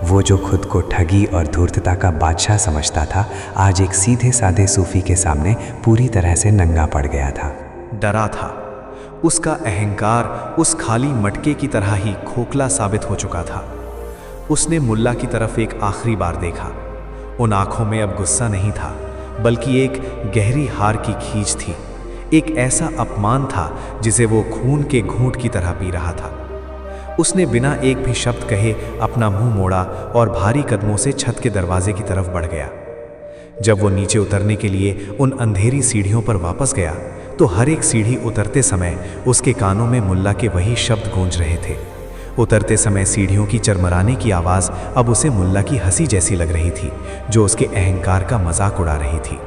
वो जो खुद को ठगी और धूर्तता का बादशाह समझता था, आज एक सीधे साधे सूफी के सामने पूरी तरह से नंगा पड़ गया था। डरा था। उसका अहंकार उस खाली मटके की तरह ही खोखला साबित हो चुका था। उसने मुल्ला की तरफ एक आखिरी बार देखा। उन आंखों में अब गुस्सा नहीं था, बल्कि एक गहरी हार की खींच थी। एक ऐसा अपमान था जिसे वो खून के घूंट की तरह पी रहा था। उसने बिना एक भी शब्द कहे अपना मुंह मोड़ा और भारी कदमों से छत के दरवाजे की तरफ बढ़ गया। जब वो नीचे उतरने के लिए उन अंधेरी सीढ़ियों पर वापस गया, तो हर एक सीढ़ी उतरते समय उसके कानों में मुल्ला के वही शब्द गूंज रहे थे। उतरते समय सीढ़ियों की चरमराने की आवाज़ अब उसे मुल्ला की हंसी जैसी लग रही थी, जो उसके अहंकार का मजाक उड़ा रही थी।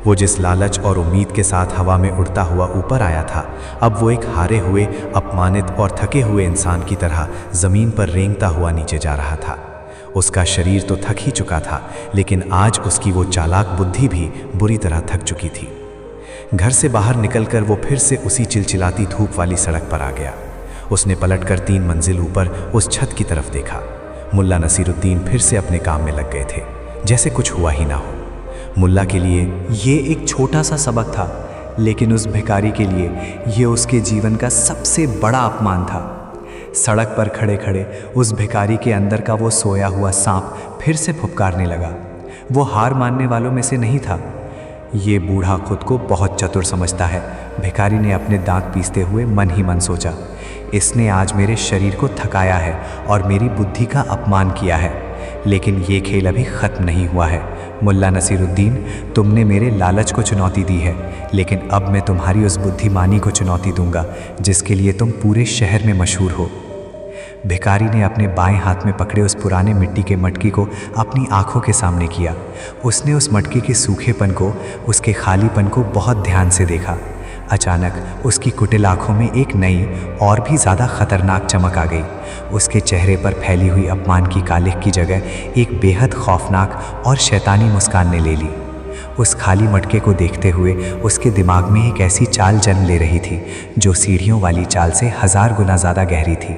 वो जिस लालच और उम्मीद के साथ हवा में उड़ता हुआ ऊपर आया था, अब वो एक हारे हुए, अपमानित और थके हुए इंसान की तरह ज़मीन पर रेंगता हुआ नीचे जा रहा था। उसका शरीर तो थक ही चुका था, लेकिन आज उसकी वो चालाक बुद्धि भी बुरी तरह थक चुकी थी। घर से बाहर निकलकर वो फिर से उसी चिलचिलाती धूप वाली सड़क पर आ गया। उसने पलटकर 3 मंजिल ऊपर उस छत की तरफ देखा। मुल्ला नसीरुद्दीन फिर से अपने काम में लग गए थे, जैसे कुछ हुआ ही ना हो। मुल्ला के लिए ये एक छोटा सा सबक था, लेकिन उस भिखारी के लिए ये उसके जीवन का सबसे बड़ा अपमान था। सड़क पर खड़े खड़े उस भिखारी के अंदर का वो सोया हुआ सांप फिर से फुफकारने लगा। वो हार मानने वालों में से नहीं था। ये बूढ़ा खुद को बहुत चतुर समझता है, भिखारी ने अपने दांत पीसते हुए मन ही मन सोचा। इसने आज मेरे शरीर को थकाया है और मेरी बुद्धि का अपमान किया है, लेकिन ये खेल अभी ख़त्म नहीं हुआ है। मुल्ला नसीरुद्दीन, तुमने मेरे लालच को चुनौती दी है, लेकिन अब मैं तुम्हारी उस बुद्धिमानी को चुनौती दूंगा जिसके लिए तुम पूरे शहर में मशहूर हो। भिखारी ने अपने बाएं हाथ में पकड़े उस पुराने मिट्टी के मटकी को अपनी आंखों के सामने किया। उसने उस मटकी के सूखेपन को, उसके खालीपन को बहुत ध्यान से देखा। अचानक उसकी कुटिल आंखों में एक नई और भी ज़्यादा खतरनाक चमक आ गई। उसके चेहरे पर फैली हुई अपमान की कालिख की जगह एक बेहद खौफनाक और शैतानी मुस्कान ने ले ली। उस खाली मटके को देखते हुए उसके दिमाग में एक ऐसी चाल जन्म ले रही थी जो सीढ़ियों वाली चाल से 1000 गुना ज़्यादा गहरी थी।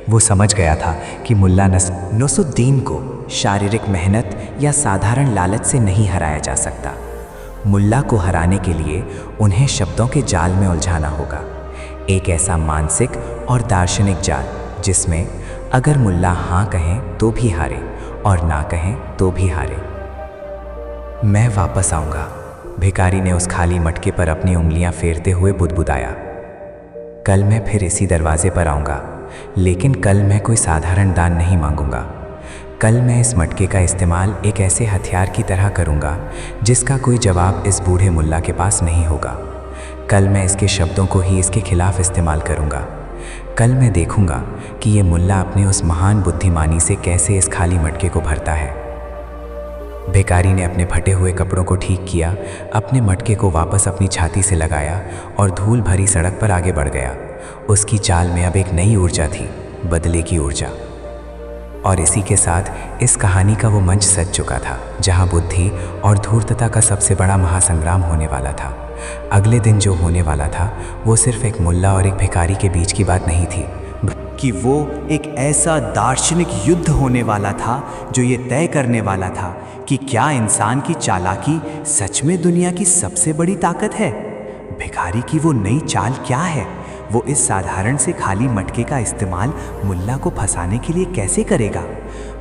वो समझ गया था कि मुल्ला नसीरुद्दीन को शारीरिक मेहनत या साधारण लालच से नहीं हराया जा सकता। मुल्ला को हराने के लिए उन्हें शब्दों के जाल में उलझाना होगा, एक ऐसा मानसिक और दार्शनिक जाल जिसमें अगर मुल्ला हाँ कहें तो भी हारे और ना कहें तो भी हारे। मैं वापस आऊँगा, भिखारी ने उस खाली मटके पर अपनी उंगलियां फेरते हुए बुदबुदाया। कल मैं फिर इसी दरवाजे पर आऊँगा, लेकिन कल मैं कोई साधारण दान नहीं मांगूंगा। कल मैं इस मटके का इस्तेमाल एक ऐसे हथियार की तरह करूंगा जिसका कोई जवाब इस बूढ़े मुल्ला के पास नहीं होगा। कल मैं इसके शब्दों को ही इसके खिलाफ इस्तेमाल करूंगा। कल मैं देखूंगा कि ये मुल्ला अपनी उस महान बुद्धिमानी से कैसे इस खाली मटके को भरता है। भिखारी ने अपने फटे हुए कपड़ों को ठीक किया, अपने मटके को वापस अपनी छाती से लगाया और धूल भरी सड़क पर आगे बढ़ गया। उसकी चाल में अब एक नई ऊर्जा थी, बदले की ऊर्जा। और इसी के साथ इस कहानी का वो मंच सज चुका था जहां बुद्धि और धूर्तता का सबसे बड़ा महासंग्राम होने वाला था। अगले दिन जो होने वाला था वो सिर्फ एक मुल्ला और एक भिखारी के बीच की बात नहीं थी कि वो एक ऐसा दार्शनिक युद्ध होने वाला था जो ये तय करने वाला था कि क्या इंसान की चालाकी सच में दुनिया की सबसे बड़ी ताकत है। भिखारी की वो नई चाल क्या है, वो इस साधारण से खाली मटके का इस्तेमाल मुल्ला को फंसाने के लिए कैसे करेगा।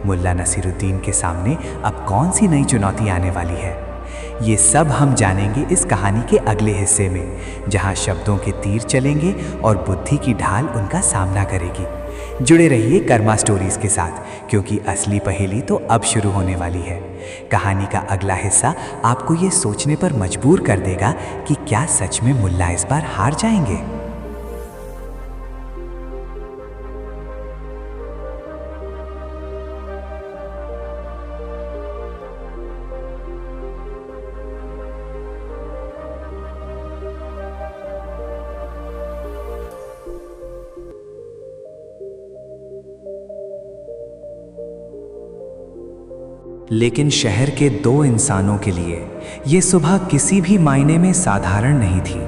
मुल्ला नसीरुद्दीन के सामने अब कौन सी नई चुनौती आने वाली है, ये सब हम जानेंगे इस कहानी के अगले हिस्से में, जहां शब्दों के तीर चलेंगे और बुद्धि की ढाल उनका सामना करेगी। जुड़े रहिए कर्मा स्टोरीज के साथ, क्योंकि असली पहेली तो अब शुरू होने वाली है। कहानी का अगला हिस्सा आपको ये सोचने पर मजबूर कर देगा कि क्या सच में मुल्ला इस बार हार जाएंगे। लेकिन शहर के दो इंसानों के लिए ये सुबह किसी भी मायने में साधारण नहीं थी।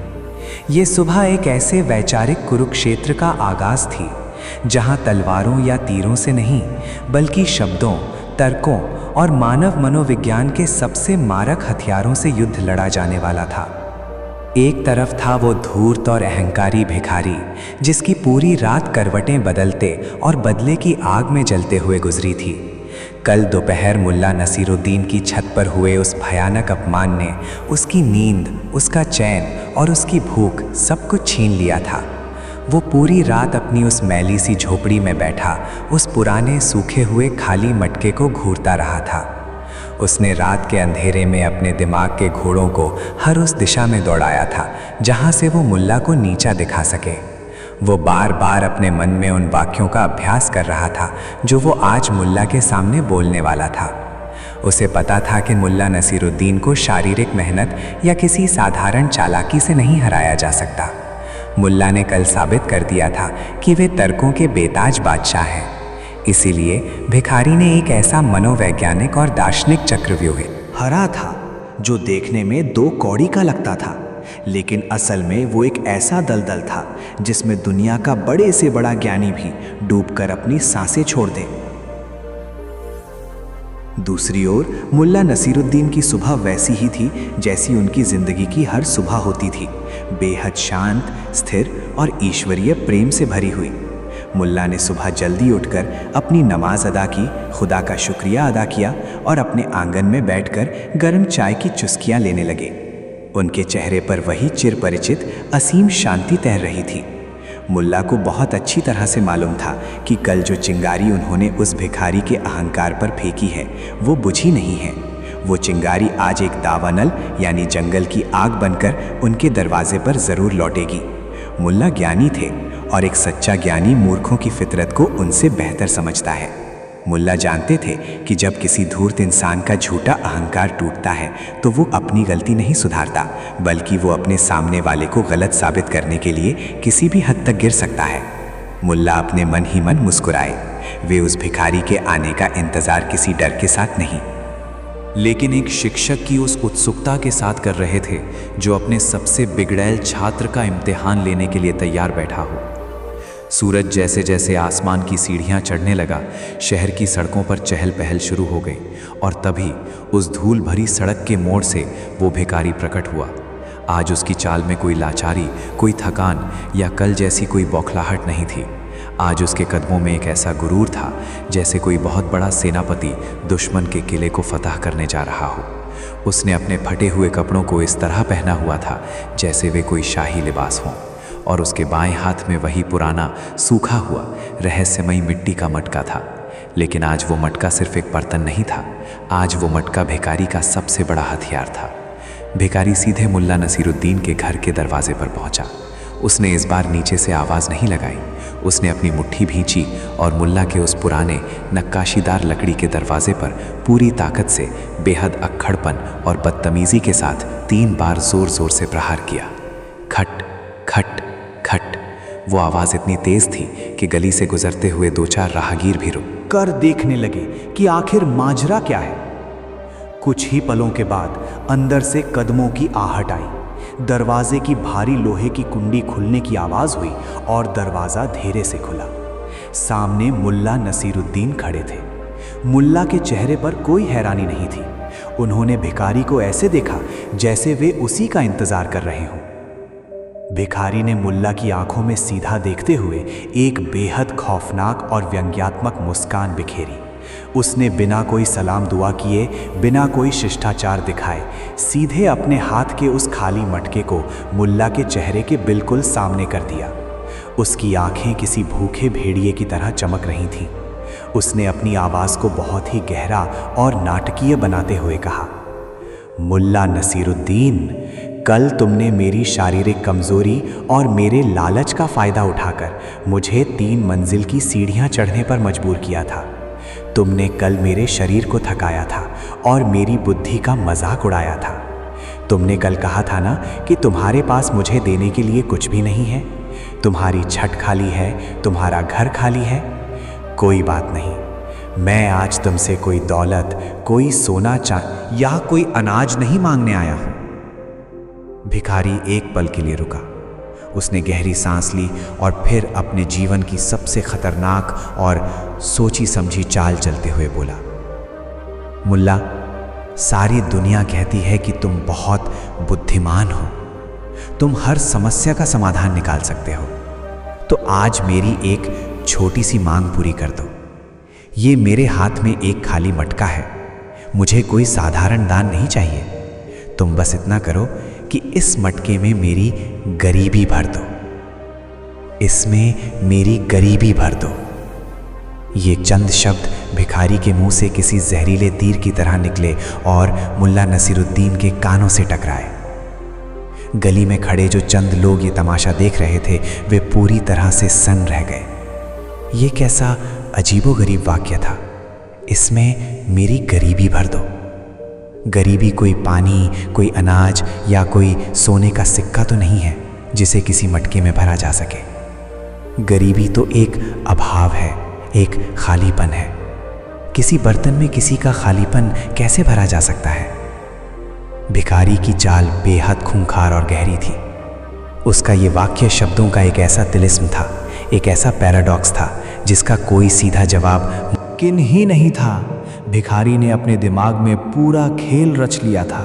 ये सुबह एक ऐसे वैचारिक कुरुक्षेत्र का आगाज थी जहां तलवारों या तीरों से नहीं, बल्कि शब्दों, तर्कों और मानव मनोविज्ञान के सबसे मारक हथियारों से युद्ध लड़ा जाने वाला था। एक तरफ था वो धूर्त और अहंकारी भिखारी जिसकी पूरी रात करवटें बदलते और बदले की आग में जलते हुए गुजरी थी। कल दोपहर मुल्ला नसीरुद्दीन की छत पर हुए उस भयानक अपमान ने उसकी नींद, उसका चैन और उसकी भूख सब कुछ छीन लिया था। वो पूरी रात अपनी उस मैली सी झोपड़ी में बैठा उस पुराने सूखे हुए खाली मटके को घूरता रहा था। उसने रात के अंधेरे में अपने दिमाग के घोड़ों को हर उस दिशा में दौड़ाया था जहां से वो मुल्ला को नीचा दिखा सके। वो बार बार अपने मन में उन वाक्यों का अभ्यास कर रहा था जो वो आज मुल्ला के सामने बोलने वाला था। उसे पता था कि मुल्ला नसीरुद्दीन को शारीरिक मेहनत या किसी साधारण चालाकी से नहीं हराया जा सकता। मुल्ला ने कल साबित कर दिया था कि वे तर्कों के बेताज बादशाह हैं। इसीलिए भिखारी ने एक ऐसा मनोवैज्ञानिक और दार्शनिक चक्रव्यूह हरा था जो देखने में 2 कौड़ी का लगता था, लेकिन असल में वो एक ऐसा दलदल था जिसमें दुनिया का बड़े से बड़ा ज्ञानी भी डूबकर अपनी सांसें छोड़ दे। दूसरी ओर मुल्ला नसीरुद्दीन की सुबह वैसी ही थी जैसी उनकी जिंदगी की हर सुबह होती थी, बेहद शांत, स्थिर और ईश्वरीय प्रेम से भरी हुई। मुल्ला ने सुबह जल्दी उठकर अपनी नमाज अदा की, खुदा का शुक्रिया अदा किया और अपने आंगन में बैठकर गर्म चाय की चुस्कियां लेने लगे। उनके चेहरे पर वही चिरपरिचित असीम शांति तैर रही थी। मुल्ला को बहुत अच्छी तरह से मालूम था कि कल जो चिंगारी उन्होंने उस भिखारी के अहंकार पर फेंकी है वो बुझी नहीं है। वो चिंगारी आज एक दावानल यानी जंगल की आग बनकर उनके दरवाजे पर ज़रूर लौटेगी। मुल्ला ज्ञानी थे और एक सच्चा ज्ञानी मूर्खों की फितरत को उनसे बेहतर समझता है। मुल्ला जानते थे कि जब किसी धूर्त इंसान का झूठा अहंकार टूटता है तो वो अपनी गलती नहीं सुधारता, बल्कि वो अपने सामने वाले को गलत साबित करने के लिए किसी भी हद तक गिर सकता है। मुल्ला अपने मन ही मन मुस्कुराए। वे उस भिखारी के आने का इंतज़ार किसी डर के साथ नहीं, लेकिन एक शिक्षक की उस उत्सुकता के साथ कर रहे थे जो अपने सबसे बिगड़ैल छात्र का इम्तिहान लेने के लिए तैयार बैठा हो। सूरज जैसे जैसे आसमान की सीढ़ियां चढ़ने लगा, शहर की सड़कों पर चहल पहल शुरू हो गई और तभी उस धूल भरी सड़क के मोड़ से वो भिखारी प्रकट हुआ। आज उसकी चाल में कोई लाचारी, कोई थकान या कल जैसी कोई बौखलाहट नहीं थी। आज उसके कदमों में एक ऐसा गुरूर था जैसे कोई बहुत बड़ा सेनापति दुश्मन के किले को फतह करने जा रहा हो। उसने अपने फटे हुए कपड़ों को इस तरह पहना हुआ था जैसे वे कोई शाही लिबास हों, और उसके बाएं हाथ में वही पुराना सूखा हुआ रहस्यमयी मिट्टी का मटका था। लेकिन आज वो मटका सिर्फ एक बर्तन नहीं था, आज वो मटका भिखारी का सबसे बड़ा हथियार था। भिखारी सीधे मुल्ला नसीरुद्दीन के घर के दरवाजे पर पहुंचा। उसने इस बार नीचे से आवाज़ नहीं लगाई। उसने अपनी मुट्ठी भींची और मुल्ला के उस पुराने नक्काशीदार लकड़ी के दरवाजे पर पूरी ताकत से, बेहद अक्खड़पन और बदतमीज़ी के साथ 3 बार ज़ोर ज़ोर से प्रहार किया। खट खट खट। वो आवाज़ इतनी तेज़ थी कि गली से गुजरते हुए 2-4 राहगीर भी रुक कर देखने लगे कि आखिर माजरा क्या है। कुछ ही पलों के बाद अंदर से कदमों की आहट आई। दरवाजे की भारी लोहे की कुंडी खुलने की आवाज़ हुई और दरवाज़ा धीरे से खुला। सामने मुल्ला नसीरुद्दीन खड़े थे। मुल्ला के चेहरे पर कोई हैरानी नहीं थी। उन्होंने भिखारी को ऐसे देखा जैसे वे उसी का इंतज़ार कर रहे हों। भिखारी ने मुल्ला की आंखों में सीधा देखते हुए एक बेहद खौफनाक और व्यंग्यात्मक मुस्कान बिखेरी। उसने बिना कोई सलाम दुआ किए, बिना कोई शिष्टाचार दिखाए, सीधे अपने हाथ के उस खाली मटके को मुल्ला के चेहरे के बिल्कुल सामने कर दिया। उसकी आंखें किसी भूखे भेड़िए की तरह चमक रही थीं। उसने अपनी आवाज़ को बहुत ही गहरा और नाटकीय बनाते हुए कहा, मुल्ला नसीरुद्दीन, कल तुमने मेरी शारीरिक कमज़ोरी और मेरे लालच का फ़ायदा उठाकर मुझे 3 मंजिल की सीढ़ियाँ चढ़ने पर मजबूर किया था। तुमने कल मेरे शरीर को थकाया था और मेरी बुद्धि का मजाक उड़ाया था। तुमने कल कहा था ना कि तुम्हारे पास मुझे देने के लिए कुछ भी नहीं है, तुम्हारी छत खाली है, तुम्हारा घर खाली है। कोई बात नहीं, मैं आज तुमसे कोई दौलत, कोई सोना चांदी या कोई अनाज नहीं मांगने आया हूँ। भिखारी एक पल के लिए रुका। उसने गहरी सांस ली और फिर अपने जीवन की सबसे खतरनाक और सोची समझी चाल चलते हुए बोला, मुल्ला, सारी दुनिया कहती है कि तुम बहुत बुद्धिमान हो, तुम हर समस्या का समाधान निकाल सकते हो। तो आज मेरी एक छोटी सी मांग पूरी कर दो। ये मेरे हाथ में एक खाली मटका है, मुझे कोई साधारण दान नहीं चाहिए। तुम बस इतना करो कि इस मटके में मेरी गरीबी भर दो, इसमें मेरी गरीबी भर दो। ये चंद शब्द भिखारी के मुंह से किसी जहरीले तीर की तरह निकले और मुल्ला नसीरुद्दीन के कानों से टकराए। गली में खड़े जो चंद लोग ये तमाशा देख रहे थे वे पूरी तरह से सन्न रह गए। ये कैसा अजीबोगरीब वाक्य था, इसमें मेरी गरीबी भर दो। गरीबी कोई पानी, कोई अनाज या कोई सोने का सिक्का तो नहीं है जिसे किसी मटके में भरा जा सके। गरीबी तो एक अभाव है, एक खालीपन है। किसी बर्तन में किसी का खालीपन कैसे भरा जा सकता है? भिखारी की चाल बेहद खूंखार और गहरी थी। उसका ये वाक्य शब्दों का एक ऐसा तिलिस्म था, एक ऐसा पैराडॉक्स था जिसका कोई सीधा जवाब मुमकिन ही नहीं था। भिखारी ने अपने दिमाग में पूरा खेल रच लिया था।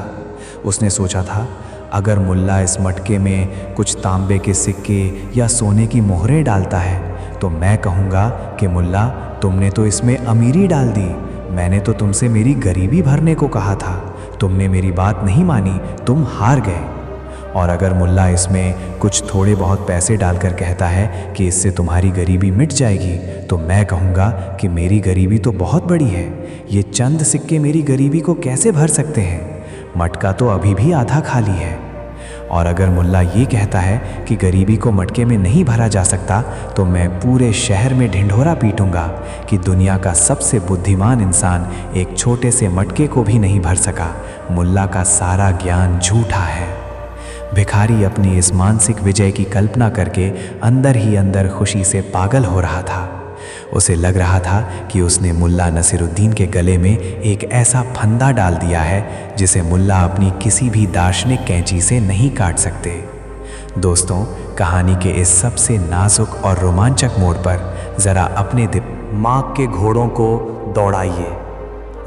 उसने सोचा था, अगर मुल्ला इस मटके में कुछ तांबे के सिक्के या सोने की मोहरें डालता है तो मैं कहूँगा कि मुल्ला, तुमने तो इसमें अमीरी डाल दी। मैंने तो तुमसे मेरी गरीबी भरने को कहा था, तुमने मेरी बात नहीं मानी, तुम हार गए। और अगर मुल्ला इसमें कुछ थोड़े बहुत पैसे डालकर कहता है कि इससे तुम्हारी गरीबी मिट जाएगी, तो मैं कहूँगा कि मेरी गरीबी तो बहुत बड़ी है, ये चंद सिक्के मेरी गरीबी को कैसे भर सकते हैं? मटका तो अभी भी आधा खाली है। और अगर मुल्ला ये कहता है कि गरीबी को मटके में नहीं भरा जा सकता, तो मैं पूरे शहर में ढिंढोरा पीटूंगा कि दुनिया का सबसे बुद्धिमान इंसान एक छोटे से मटके को भी नहीं भर सका। मुल्ला का सारा ज्ञान झूठा है। भिखारी अपनी इस मानसिक विजय की कल्पना करके अंदर ही अंदर खुशी से पागल हो रहा था। उसे लग रहा था कि उसने मुल्ला नसीरुद्दीन के गले में एक ऐसा फंदा डाल दिया है जिसे मुल्ला अपनी किसी भी दार्शनिक कैंची से नहीं काट सकते। दोस्तों, कहानी के इस सबसे नाजुक और रोमांचक मोड़ पर ज़रा अपने दिमाग के घोड़ों को दौड़ाइए।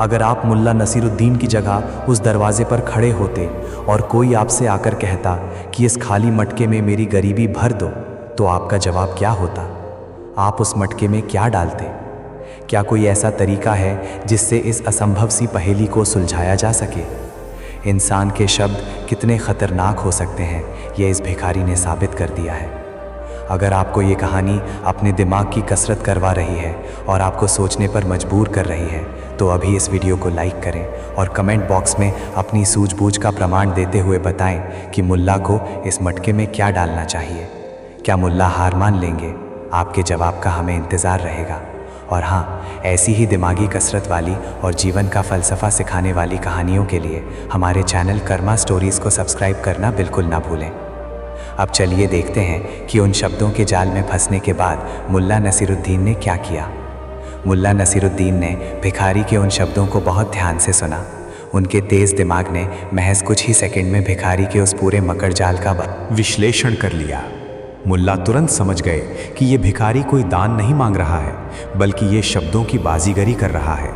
अगर आप मुल्ला नसीरुद्दीन की जगह उस दरवाजे पर खड़े होते और कोई आपसे आकर कहता कि इस खाली मटके में मेरी गरीबी भर दो, तो आपका जवाब क्या होता? आप उस मटके में क्या डालते? क्या कोई ऐसा तरीका है जिससे इस असंभव सी पहेली को सुलझाया जा सके? इंसान के शब्द कितने खतरनाक हो सकते हैं, ये इस भिखारी ने साबित कर दिया है। अगर आपको ये कहानी अपने दिमाग की कसरत करवा रही है और आपको सोचने पर मजबूर कर रही है, तो अभी इस वीडियो को लाइक करें और कमेंट बॉक्स में अपनी सूझबूझ का प्रमाण देते हुए बताएं कि मुल्ला को इस मटके में क्या डालना चाहिए। क्या मुल्ला हार मान लेंगे? आपके जवाब का हमें इंतज़ार रहेगा। और हाँ, ऐसी ही दिमागी कसरत वाली और जीवन का फ़लसफ़ा सिखाने वाली कहानियों के लिए हमारे चैनल कर्मा स्टोरीज़ को सब्सक्राइब करना बिल्कुल ना भूलें। अब चलिए देखते हैं कि उन शब्दों के जाल में फंसने के बाद मुल्ला नसीरुद्दीन ने क्या किया। मुल्ला नसीरुद्दीन ने भिखारी के उन शब्दों को बहुत ध्यान से सुना। उनके तेज़ दिमाग ने महज कुछ ही सेकंड में भिखारी के उस पूरे मकड़जाल का विश्लेषण कर लिया। मुल्ला तुरंत समझ गए कि ये भिखारी कोई दान नहीं मांग रहा है, बल्कि ये शब्दों की बाजीगरी कर रहा है।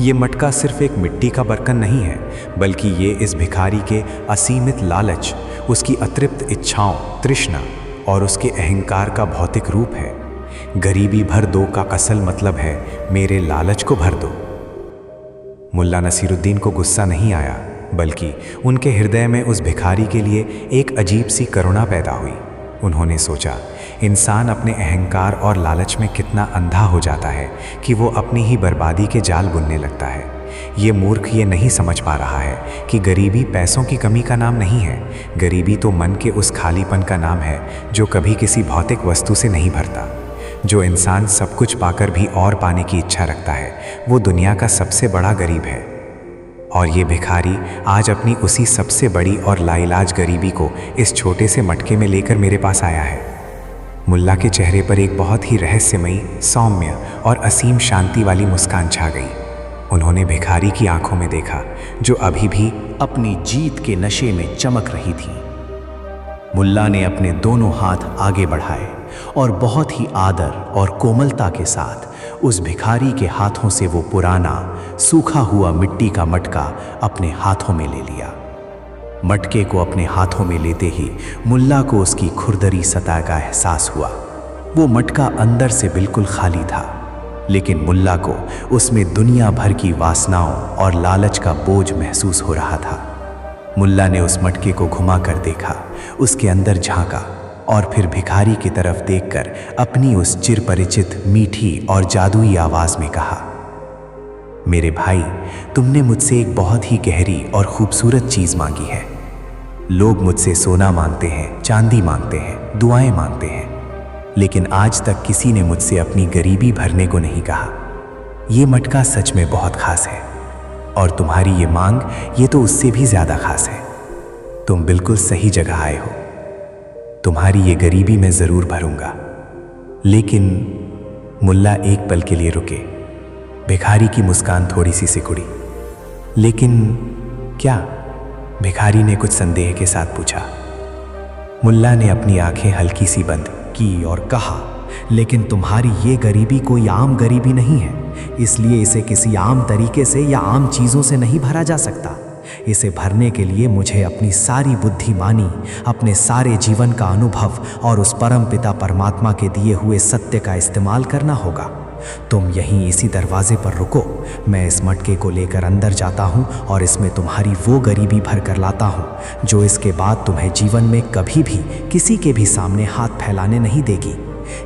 ये मटका सिर्फ एक मिट्टी का बर्तन नहीं है, बल्कि ये इस भिखारी के असीमित लालच, उसकी अतृप्त इच्छाओं, तृष्णा और उसके अहंकार का भौतिक रूप है। गरीबी भर दो का असल मतलब है मेरे लालच को भर दो। मुल्ला नसीरुद्दीन को गुस्सा नहीं आया, बल्कि उनके हृदय में उस भिखारी के लिए एक अजीब सी करुणा पैदा हुई। उन्होंने सोचा, इंसान अपने अहंकार और लालच में कितना अंधा हो जाता है कि वो अपनी ही बर्बादी के जाल बुनने लगता है। ये मूर्ख ये नहीं समझ पा रहा है कि गरीबी पैसों की कमी का नाम नहीं है। गरीबी तो मन के उस खालीपन का नाम है जो कभी किसी भौतिक वस्तु से नहीं भरता। जो इंसान सब कुछ पाकर भी और पाने की इच्छा रखता है, वो दुनिया का सबसे बड़ा गरीब है। और ये भिखारी आज अपनी उसी सबसे बड़ी और लाइलाज गरीबी को इस छोटे से मटके में लेकर मेरे पास आया है। मुल्ला के चेहरे पर एक बहुत ही रहस्यमयी, सौम्य और असीम शांति वाली मुस्कान छा गई। उन्होंने भिखारी की आंखों में देखा, जो अभी भी अपनी जीत के नशे में चमक रही थी। मुल्ला ने अपने दोनों हाथ आगे बढ़ाए और बहुत ही आदर और कोमलता के साथ उस भिखारी के हाथों से वो पुराना सूखा हुआ मिट्टी का मटका अपने हाथों में ले लिया। मटके को अपने हाथों में लेते ही मुल्ला को उसकी खुरदरी सतह का एहसास हुआ। वो मटका अंदर से बिल्कुल खाली था, लेकिन मुल्ला को उसमें दुनिया भर की वासनाओं और लालच का बोझ महसूस हो रहा था। मुल्ला ने उस मटके को घुमाकर देखा, उसके अंदर झांका और फिर भिखारी की तरफ देखकर अपनी उस चिरपरिचित मीठी और जादुई आवाज में कहा, मेरे भाई, तुमने मुझसे एक बहुत ही गहरी और खूबसूरत चीज मांगी है। लोग मुझसे सोना मांगते हैं, चांदी मांगते हैं, दुआएं मांगते हैं, लेकिन आज तक किसी ने मुझसे अपनी गरीबी भरने को नहीं कहा। ये मटका सच में बहुत खास है, और तुम्हारी ये मांग, ये तो उससे भी ज्यादा खास है। तुम बिल्कुल सही जगह आए हो। तुम्हारी ये गरीबी मैं जरूर भरूंगा। लेकिन मुल्ला एक पल के लिए रुके। भिखारी की मुस्कान थोड़ी सी सिकुड़ी। लेकिन क्या? भिखारी ने कुछ संदेह के साथ पूछा। मुल्ला ने अपनी आंखें हल्की सी बंद की और कहा, लेकिन तुम्हारी ये गरीबी कोई आम गरीबी नहीं है, इसलिए इसे किसी आम तरीके से या आम चीज़ों से नहीं भरा जा सकता। इसे भरने के लिए मुझे अपनी सारी बुद्धिमानी, अपने सारे जीवन का अनुभव और उस परमपिता परमात्मा के दिए हुए सत्य का इस्तेमाल करना होगा। तुम यहीं इसी दरवाजे पर रुको, मैं इस मटके को लेकर अंदर जाता हूँ और इसमें तुम्हारी वो गरीबी भर कर लाता हूँ जो इसके बाद तुम्हें जीवन में कभी भी किसी के भी सामने हाथ फैलाने नहीं देगी।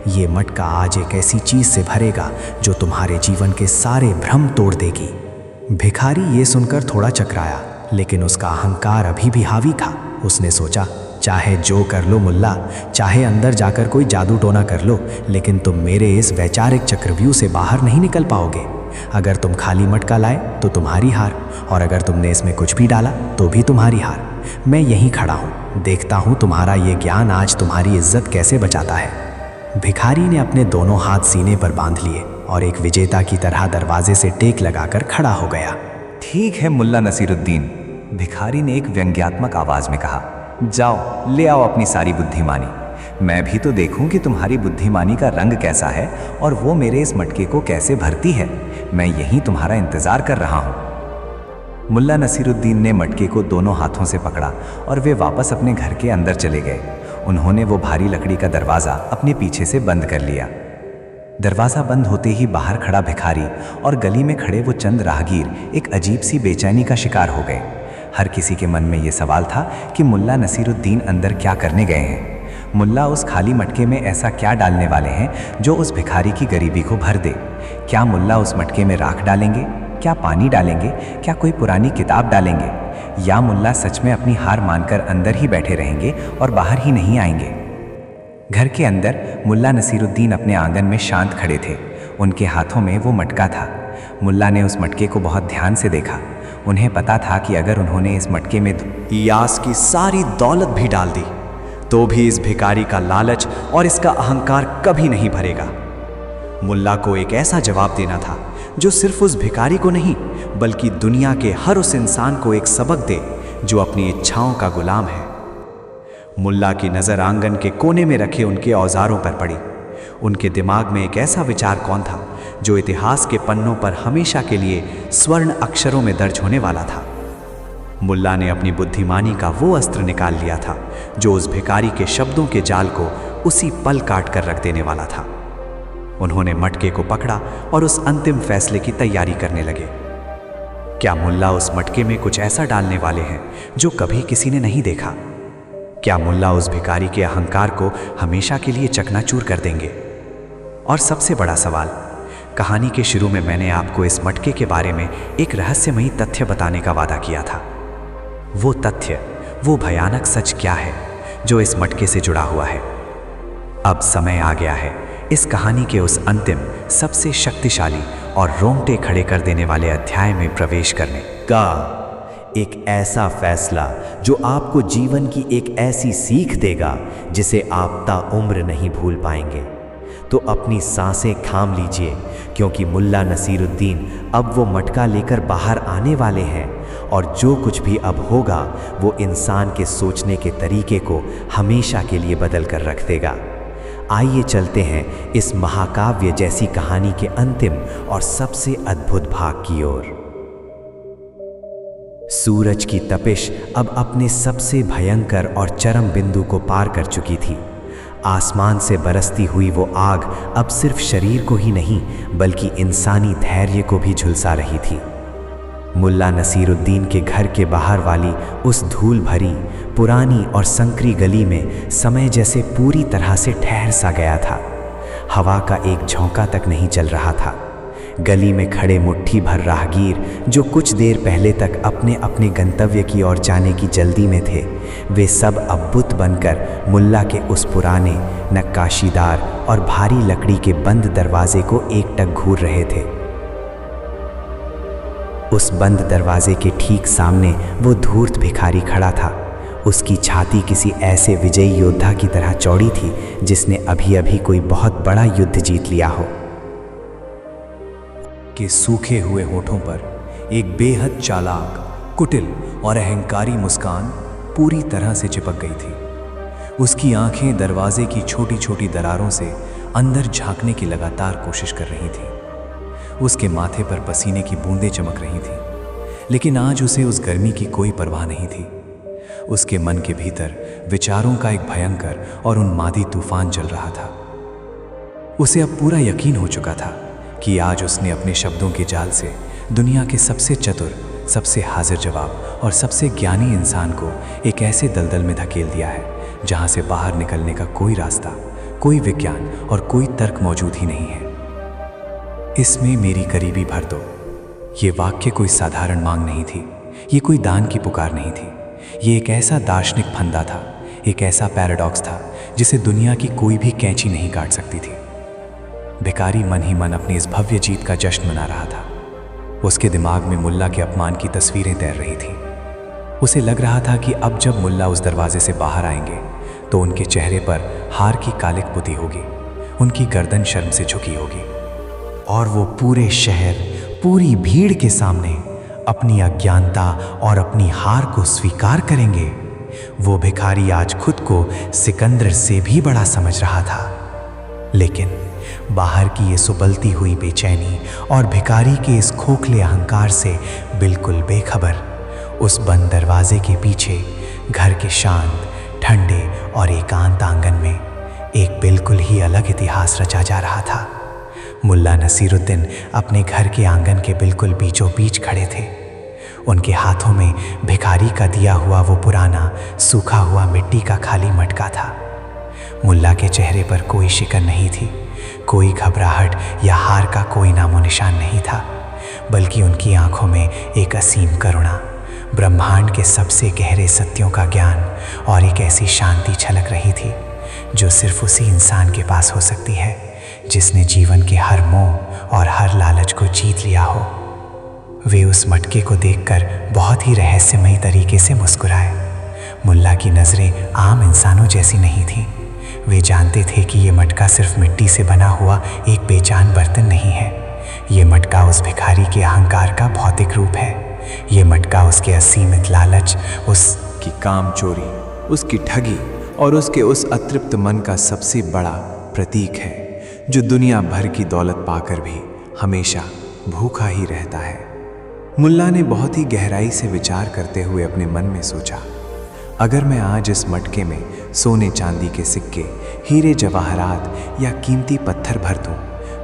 ये मटका आज एक ऐसी चीज से भरेगा जो तुम्हारे जीवन के सारे भ्रम तोड़ देगी। भिखारी ये सुनकर थोड़ा चकराया, लेकिन उसका अहंकार अभी भी हावी था। उसने सोचा, चाहे जो कर लो मुल्ला, चाहे अंदर जाकर कोई जादू टोना कर लो, लेकिन तुम मेरे इस वैचारिक चक्रव्यूह से बाहर नहीं निकल पाओगे। अगर तुम खाली मटका लाए तो तुम्हारी हार, और अगर तुमने इसमें कुछ भी डाला तो भी तुम्हारी हार। मैं यहीं खड़ा हूँ, देखता हूँ तुम्हारा ये ज्ञान आज तुम्हारी इज्जत कैसे बचाता है। भिखारी ने अपने दोनों हाथ सीने पर बांध लिए और एक विजेता की तरह दरवाजे से टेक लगाकर खड़ा हो गया। ठीक है मुल्ला नसीरुद्दीन, भिखारी ने एक व्यंग्यात्मक आवाज में कहा, जाओ ले आओ अपनी सारी बुद्धिमानी। मैं भी तो देखूं कि तुम्हारी बुद्धिमानी का रंग कैसा है और वो मेरे इस मटके को कैसे भरती है। मैं यहीं तुम्हारा इंतजार कर रहा हूं। मुल्ला नसीरुद्दीन ने मटके को दोनों हाथों से पकड़ा और वे वापस अपने घर के अंदर चले गए। उन्होंने वो भारी लकड़ी का दरवाजा अपने पीछे से बंद कर लिया। दरवाजा बंद होते ही बाहर खड़ा भिखारी और गली में खड़े वो चंद राहगीर एक अजीब सी बेचैनी का शिकार हो गए। हर किसी के मन में ये सवाल था कि मुल्ला नसीरुद्दीन अंदर क्या करने गए हैं। मुल्ला उस खाली मटके में ऐसा क्या डालने वाले हैं जो उस भिखारी की गरीबी को भर दे। क्या मुल्ला उस मटके में राख डालेंगे, क्या पानी डालेंगे, क्या कोई पुरानी किताब डालेंगे, या मुल्ला सच में अपनी हार मानकर अंदर ही बैठे रहेंगे और बाहर ही नहीं आएंगे। घर के अंदर मुल्ला नसीरुद्दीन अपने आंगन में शांत खड़े थे। उनके हाथों में वो मटका था। मुल्ला ने उस मटके को बहुत ध्यान से देखा। उन्हें पता था कि अगर उन्होंने इस मटके में यास की सारी दौलत भी डाल दी तो भी इस भिखारी का लालच और इसका अहंकार कभी नहीं भरेगा। मुल्ला को एक ऐसा जवाब देना था जो सिर्फ उस भिखारी को नहीं बल्कि दुनिया के हर उस इंसान को एक सबक दे जो अपनी इच्छाओं का गुलाम है। मुल्ला की नज़र आंगन के कोने में रखे उनके औजारों पर पड़ी। उनके दिमाग में एक ऐसा विचार कौन था जो इतिहास के पन्नों पर हमेशा के लिए स्वर्ण अक्षरों में दर्ज होने वाला था। मुल्ला ने अपनी बुद्धिमानी का वो अस्त्र निकाल लिया था जो उस भिखारी के शब्दों के जाल को उसी पल काट कर रख देने वाला था। उन्होंने मटके को पकड़ा और उस अंतिम फैसले की तैयारी करने लगे। क्या मुल्ला उस मटके में कुछ ऐसा डालने वाले हैं जो कभी किसी ने नहीं देखा? क्या मुल्ला उस भिखारी के अहंकार को हमेशा के लिए चकनाचूर कर देंगे? और सबसे बड़ा सवाल, कहानी के शुरू में मैंने आपको इस मटके के बारे में एक रहस्यमयी तथ्य बताने का वादा किया था। वो तथ्य, वो भयानक सच क्या है जो इस मटके से जुड़ा हुआ है? अब समय आ गया है इस कहानी के उस अंतिम, सबसे शक्तिशाली और रोंगटे खड़े कर देने वाले अध्याय में प्रवेश करने का। एक ऐसा फैसला जो आपको जीवन की एक ऐसी सीख देगा जिसे आप ताउम्र नहीं भूल पाएंगे। तो अपनी सांसें थाम लीजिए, क्योंकि मुल्ला नसीरुद्दीन अब वो मटका लेकर बाहर आने वाले हैं और जो कुछ भी अब होगा वो इंसान के सोचने के तरीके को हमेशा के लिए बदल कर रख देगा। आइए चलते हैं इस महाकाव्य जैसी कहानी के अंतिम और सबसे अद्भुत भाग की ओर। सूरज की तपिश अब अपने सबसे भयंकर और चरम बिंदु को पार कर चुकी थी। आसमान से बरसती हुई वो आग अब सिर्फ शरीर को ही नहीं बल्कि इंसानी धैर्य को भी झुलसा रही थी। मुल्ला नसीरुद्दीन के घर के बाहर वाली उस धूल भरी, पुरानी और संकरी गली में समय जैसे पूरी तरह से ठहर सा गया था। हवा का एक झोंका तक नहीं चल रहा था। गली में खड़े मुट्ठी भर राहगीर जो कुछ देर पहले तक अपने अपने गंतव्य की ओर जाने की जल्दी में थे, वे सब अब बुत बनकर मुल्ला के उस पुराने, नक्काशीदार और भारी लकड़ी के बंद दरवाजे को एकटक घूर रहे थे। उस बंद दरवाजे के ठीक सामने वो धूर्त भिखारी खड़ा था। उसकी छाती किसी ऐसे विजयी योद्धा की तरह चौड़ी थी जिसने अभी अभी कोई बहुत बड़ा युद्ध जीत लिया हो। के सूखे हुए होठों पर एक बेहद चालाक, कुटिल और अहंकारी मुस्कान पूरी तरह से चिपक गई थी। उसकी आंखें दरवाजे की छोटी छोटी दरारों से अंदर झांकने की लगातार कोशिश कर रही थीं। उसके माथे पर पसीने की बूंदें चमक रही थीं। लेकिन आज उसे उस गर्मी की कोई परवाह नहीं थी। उसके मन के भीतर विचारों का एक भयंकर और उन्मादी तूफान चल रहा था। उसे अब पूरा यकीन हो चुका था कि आज उसने अपने शब्दों के जाल से दुनिया के सबसे चतुर, सबसे हाजिर जवाब और सबसे ज्ञानी इंसान को एक ऐसे दलदल में धकेल दिया है जहां से बाहर निकलने का कोई रास्ता, कोई विज्ञान और कोई तर्क मौजूद ही नहीं है। इसमें मेरी करीबी भर दो। ये वाक्य कोई साधारण मांग नहीं थी, ये कोई दान की पुकार नहीं थी। ये एक ऐसा दार्शनिक फंदा था, एक ऐसा पैराडॉक्स था जिसे दुनिया की कोई भी कैंची नहीं काट सकती थी। भिखारी मन ही मन अपनी इस भव्य जीत का जश्न मना रहा था। उसके दिमाग में मुल्ला के अपमान की तस्वीरें तैर रही थी। उसे लग रहा था कि अब जब मुल्ला उस दरवाजे से बाहर आएंगे तो उनके चेहरे पर हार की कालिक पुती होगी, उनकी गर्दन शर्म से झुकी होगी और वो पूरे शहर, पूरी भीड़ के सामने अपनी अज्ञानता और अपनी हार को स्वीकार करेंगे। वो भिखारी आज खुद को सिकंदर से भी बड़ा समझ रहा था, लेकिन बाहर की ये सुबलती हुई बेचैनी और भिखारी के इस खोखले अहंकार से बिल्कुल बेखबर उस बंद दरवाजे के पीछे घर के शांत, ठंडे और एकांत आंगन में एक बिल्कुल ही अलग इतिहास रचा जा रहा था। मुल्ला नसीरुद्दीन अपने घर के आंगन के बिल्कुल बीचों बीच खड़े थे। उनके हाथों में भिखारी का दिया हुआ वो पुराना सूखा हुआ मिट्टी का खाली मटका था। मुल्ला के चेहरे पर कोई शिकन नहीं थी, कोई घबराहट या हार का कोई नामो निशान नहीं था, बल्कि उनकी आंखों में एक असीम करुणा, ब्रह्मांड के सबसे गहरे सत्यों का ज्ञान और एक ऐसी शांति छलक रही थी जो सिर्फ उसी इंसान के पास हो सकती है जिसने जीवन के हर मोह और हर लालच को जीत लिया हो। वे उस मटके को देखकर बहुत ही रहस्यमयी तरीके से मुस्कुराए। मुल्ला की नज़रें आम इंसानों जैसी नहीं थीं। वे जानते थे कि ये मटका सिर्फ मिट्टी से बना हुआ एक बेजान बर्तन नहीं है। ये मटका उस भिखारी के अहंकार का भौतिक रूप है। ये मटका उसके असीमित लालच, उसकी काम चोरी, उसकी ठगी और उसके उस अतृप्त मन का सबसे बड़ा प्रतीक है जो दुनिया भर की दौलत पाकर भी हमेशा भूखा ही रहता है। मुल्ला ने बहुत ही गहराई से विचार करते हुए अपने मन में सोचा, अगर मैं आज इस मटके में सोने चांदी के सिक्के, हीरे जवाहरात या कीमती पत्थर भर दूं,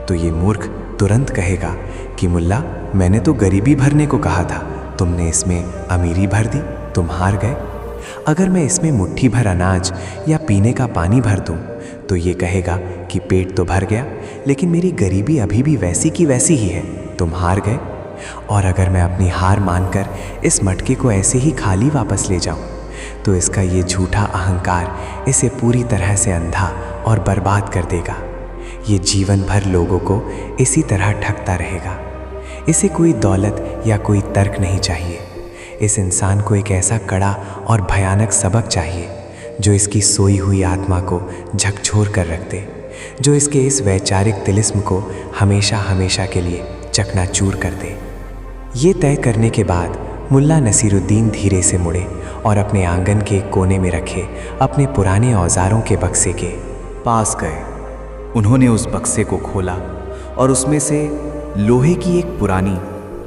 तो ये मूर्ख तुरंत कहेगा कि मुल्ला, मैंने तो गरीबी भरने को कहा था, तुमने इसमें अमीरी भर दी, तुम हार गए। अगर मैं इसमें मुट्ठी भर अनाज या पीने का पानी भर दूं, तो ये कहेगा कि पेट तो भर गया, लेकिन मेरी गरीबी अभी भी वैसी की वैसी ही है, तुम हार गए। और अगर मैं अपनी हार मानकर इस मटके को ऐसे ही खाली वापस ले जाऊं, तो इसका ये झूठा अहंकार इसे पूरी तरह से अंधा और बर्बाद कर देगा। ये जीवन भर लोगों को इसी तरह ठगता रहेगा। इसे कोई दौलत या कोई तर्क नहीं चाहिए। इस इंसान को एक ऐसा कड़ा और भयानक सबक चाहिए जो इसकी सोई हुई आत्मा को झकझोर कर रख दे, जो इसके इस वैचारिक तिलिस्म को हमेशा हमेशा के लिए चकनाचूर कर दे। ये तय करने के बाद मुल्ला नसीरुद्दीन धीरे से मुड़े और अपने आंगन के कोने में रखे अपने पुराने औजारों के बक्से के पास गए। उन्होंने उस बक्से को खोला और उसमें से लोहे की एक पुरानी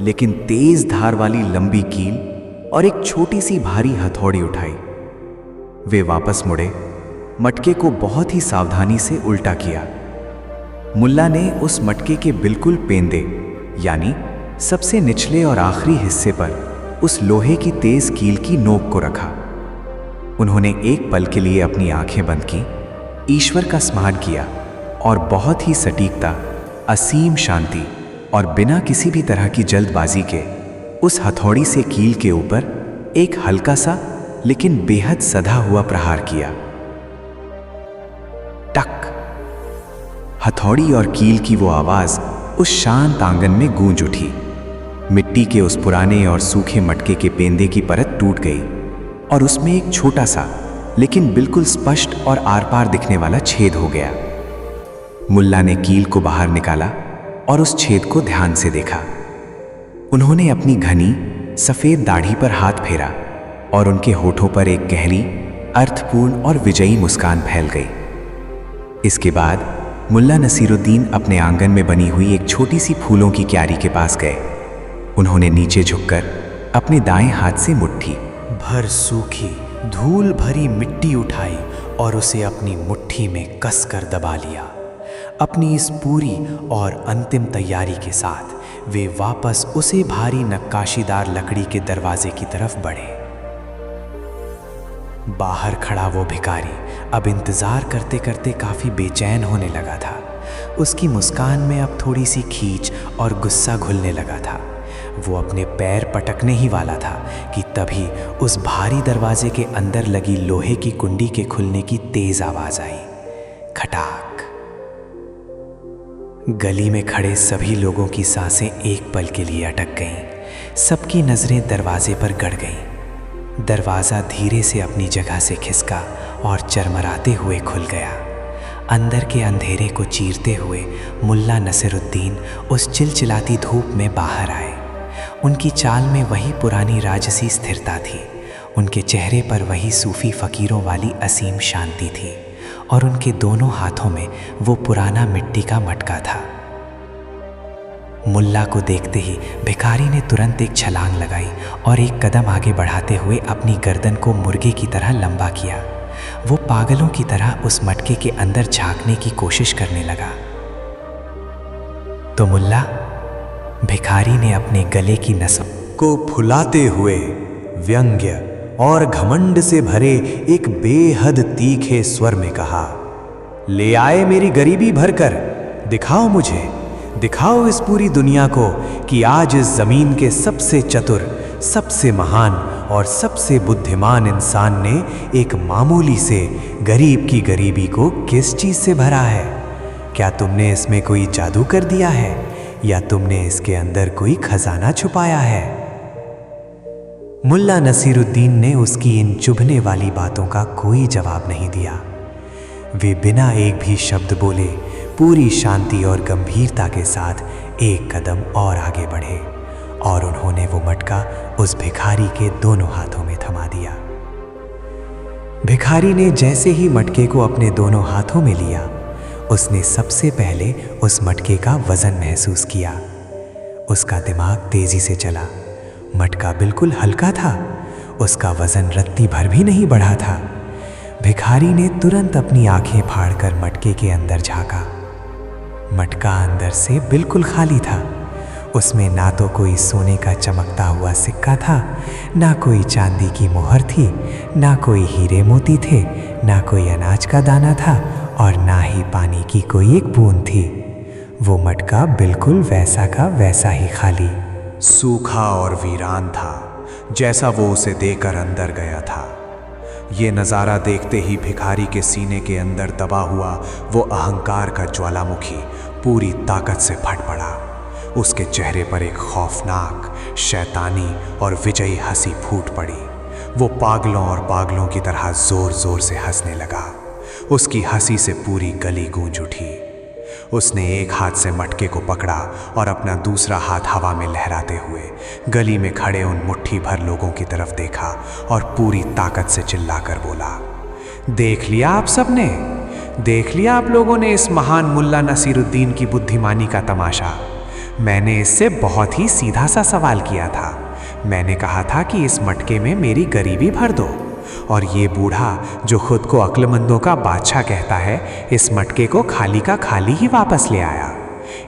लेकिन तेज धार वाली लंबी कील और एक छोटी सी भारी हथौड़ी उठाई। वे वापस मुड़े, मटके को बहुत ही सावधानी से उल्टा किया। मुल्ला ने उस मटके के बिल्कुल पेंदे यानी सबसे निचले और आखिरी हिस्से पर उस लोहे की तेज कील की नोक को रखा। उन्होंने एक पल के लिए अपनी आंखें बंद की, ईश्वर का स्मरण किया और बहुत ही सटीकता, असीम शांति और बिना किसी भी तरह की जल्दबाजी के उस हथौड़ी से कील के ऊपर एक हल्का सा लेकिन बेहद सधा हुआ प्रहार किया। टक! हथौड़ी और कील की वो आवाज उस शांत आंगन में गूंज उठी। मिट्टी के उस पुराने और सूखे मटके के पेंदे की परत टूट गई और उसमें एक छोटा सा लेकिन बिल्कुल स्पष्ट और आर पार दिखने वाला छेद हो गया। मुल्ला ने कील को बाहर निकाला और उस छेद को ध्यान से देखा। उन्होंने अपनी घनी सफेद दाढ़ी पर हाथ फेरा और उनके होठों पर एक गहरी, अर्थपूर्ण और विजयी मुस्कान फैल गई। इसके बाद मुल्ला नसीरुद्दीन अपने आंगन में बनी हुई एक छोटी सी फूलों की क्यारी के पास गए। उन्होंने नीचे झुककर अपने दाएं हाथ से मुट्ठी भर सूखी धूल भरी मिट्टी उठाई और उसे अपनी मुट्ठी में कसकर दबा लिया। अपनी इस पूरी और अंतिम तैयारी के साथ वे वापस उसे भारी नक्काशीदार लकड़ी के दरवाजे की तरफ बढ़े। बाहर खड़ा वो भिखारी अब इंतजार करते करते काफी बेचैन होने लगा था। उसकी मुस्कान में अब थोड़ी सी खींच और गुस्सा घुलने लगा था। वो अपने पैर पटकने ही वाला था कि तभी उस भारी दरवाजे के अंदर लगी लोहे की कुंडी के खुलने की तेज आवाज आई। खटाक। गली में खड़े सभी लोगों की सांसें एक पल के लिए अटक गईं। सबकी नजरें दरवाजे पर गड़ गईं। दरवाजा धीरे से अपनी जगह से खिसका और चरमराते हुए खुल गया। अंदर के अंधेरे को चीरते हुए मुल्ला नसीरुद्दीन उस चिलचिलाती धूप में बाहर आए। उनकी चाल में वही पुरानी राजसी स्थिरता थी। उनके चेहरे पर वही सूफी फकीरों वाली असीम शांति थी और उनके दोनों हाथों में वो पुराना मिट्टी का मटका था। मुल्ला को देखते ही भिखारी ने तुरंत एक छलांग लगाई और एक कदम आगे बढ़ाते हुए अपनी गर्दन को मुर्गे की तरह लंबा किया। वो पागलों की तरह उस मटके के अंदर झांकने की कोशिश करने लगा। तो मुल्ला, भिखारी ने अपने गले की नसों को फुलाते हुए व्यंग्य और घमंड से भरे एक बेहद तीखे स्वर में कहा, ले आए मेरी गरीबी भरकर, दिखाओ मुझे, दिखाओ इस पूरी दुनिया को कि आज इस जमीन के सबसे चतुर, सबसे महान और सबसे बुद्धिमान इंसान ने एक मामूली से गरीब की गरीबी को किस चीज से भरा है। क्या तुमने इसमें कोई जादू कर दिया है या तुमने इसके अंदर कोई खजाना छुपाया है? मुल्ला नसीरुद्दीन ने उसकी इन चुभने वाली बातों का कोई जवाब नहीं दिया। वे बिना एक भी शब्द बोले पूरी शांति और गंभीरता के साथ एक कदम और आगे बढ़े और उन्होंने वो मटका उस भिखारी के दोनों हाथों में थमा दिया। भिखारी ने जैसे ही मटके को अपने दोनों हाथों में लिया, उसने सबसे पहले उस मटके का वजन महसूस किया। उसका दिमाग तेजी से चला। मटका बिल्कुल हल्का था, उसका वजन रत्ती भर भी नहीं बढ़ा था। भिखारी ने तुरंत अपनी आंखें फाड़कर मटके के अंदर झांका। मटका अंदर से बिल्कुल खाली था। उसमें ना तो कोई सोने का चमकता हुआ सिक्का था, ना कोई चांदी की मोहर थी, ना कोई हीरे मोती थे, ना कोई अनाज का दाना था और ना ही पानी की कोई एक बूंद थी। वो मटका बिल्कुल वैसा का वैसा ही खाली, सूखा और वीरान था जैसा वो उसे देकर अंदर गया था। ये नज़ारा देखते ही भिखारी के सीने के अंदर दबा हुआ वो अहंकार का ज्वालामुखी पूरी ताकत से फट पड़ा। उसके चेहरे पर एक खौफनाक, शैतानी और विजयी हंसी फूट पड़ी। वो पागलों और पागलों की तरह जोर जोर से हंसने लगा। उसकी हंसी से पूरी गली गूंज उठी। उसने एक हाथ से मटके को पकड़ा और अपना दूसरा हाथ हवा में लहराते हुए गली में खड़े उन मुट्ठी भर लोगों की तरफ देखा और पूरी ताकत से चिल्लाकर बोला, देख लिया आप सबने, देख लिया आप लोगों ने इस महान मुल्ला नसीरुद्दीन की बुद्धिमानी का तमाशा। मैंने इससे बहुत ही सीधा सा सवाल किया था। मैंने कहा था कि इस मटके में मेरी गरीबी भर दो, और ये बूढ़ा जो खुद को अक्लमंदों का बादशाह कहता है, इस मटके को खाली का खाली ही वापस ले आया।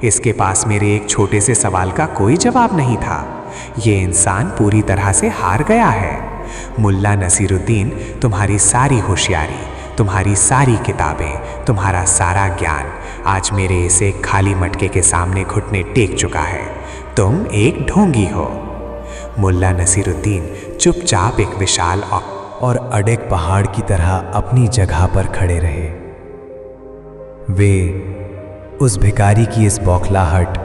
इसके पास मेरे एक छोटे से सवाल का कोई जवाब नहीं था। ये इंसान पूरी तरह से हार गया है। मुल्ला नसीरुद्दीन, तुम्हारी सारी होशियारी, तुम्हारी सारी किताबें, तुम्हारा सारा ज्ञान आज मेरे इस एक खाली मटके के सामने घुटने टेक चुका है। तुम एक ढोंगी हो। मुल्ला नसीरुद्दीन चुपचाप एक विशाल और अड़ेक पहाड़ की तरह अपनी जगह पर खड़े रहे। वे उस भिखारी की इस बौखलाहट,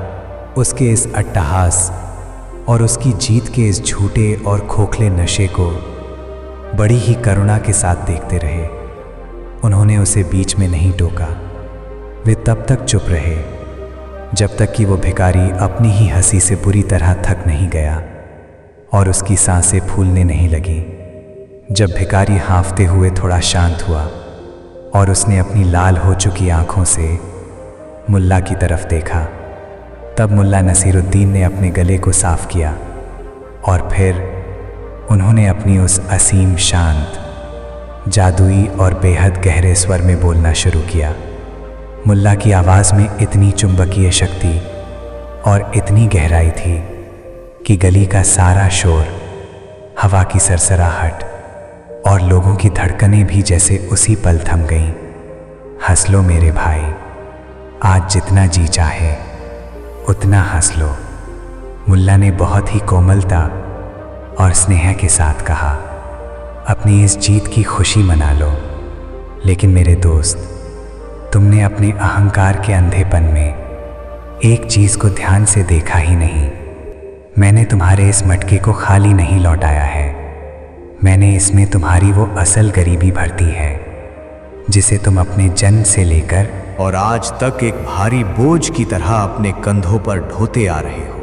उसके इस अट्टहास और उसकी जीत के इस झूठे और खोखले नशे को बड़ी ही करुणा के साथ देखते रहे। उन्होंने उसे बीच में नहीं टोका। वे तब तक चुप रहे जब तक कि वो भिखारी अपनी ही हंसी से बुरी तरह थक नहीं गया और उसकी सांसें फूलने नहीं लगीं। जब भिखारी हाँफते हुए थोड़ा शांत हुआ और उसने अपनी लाल हो चुकी आंखों से मुल्ला की तरफ देखा, तब मुल्ला नसीरुद्दीन ने अपने गले को साफ किया और फिर उन्होंने अपनी उस असीम शांत, जादुई और बेहद गहरे स्वर में बोलना शुरू किया। मुल्ला की आवाज़ में इतनी चुंबकीय शक्ति और इतनी गहराई थी कि गली का सारा शोर, हवा की सरसराहट और लोगों की धड़कनें भी जैसे उसी पल थम गईं। हंस लो मेरे भाई, आज जितना जी चाहे उतना हंस लो। मुल्ला ने बहुत ही कोमलता और स्नेह के साथ कहा, अपनी इस जीत की खुशी मना लो। लेकिन मेरे दोस्त, तुमने अपने अहंकार के अंधेपन में एक चीज़ को ध्यान से देखा ही नहीं। मैंने तुम्हारे इस मटके को खाली नहीं लौटाया है। मैंने इसमें तुम्हारी वो असल गरीबी भरती है जिसे तुम अपने जन्म से लेकर और आज तक एक भारी बोझ की तरह अपने कंधों पर ढोते आ रहे हो।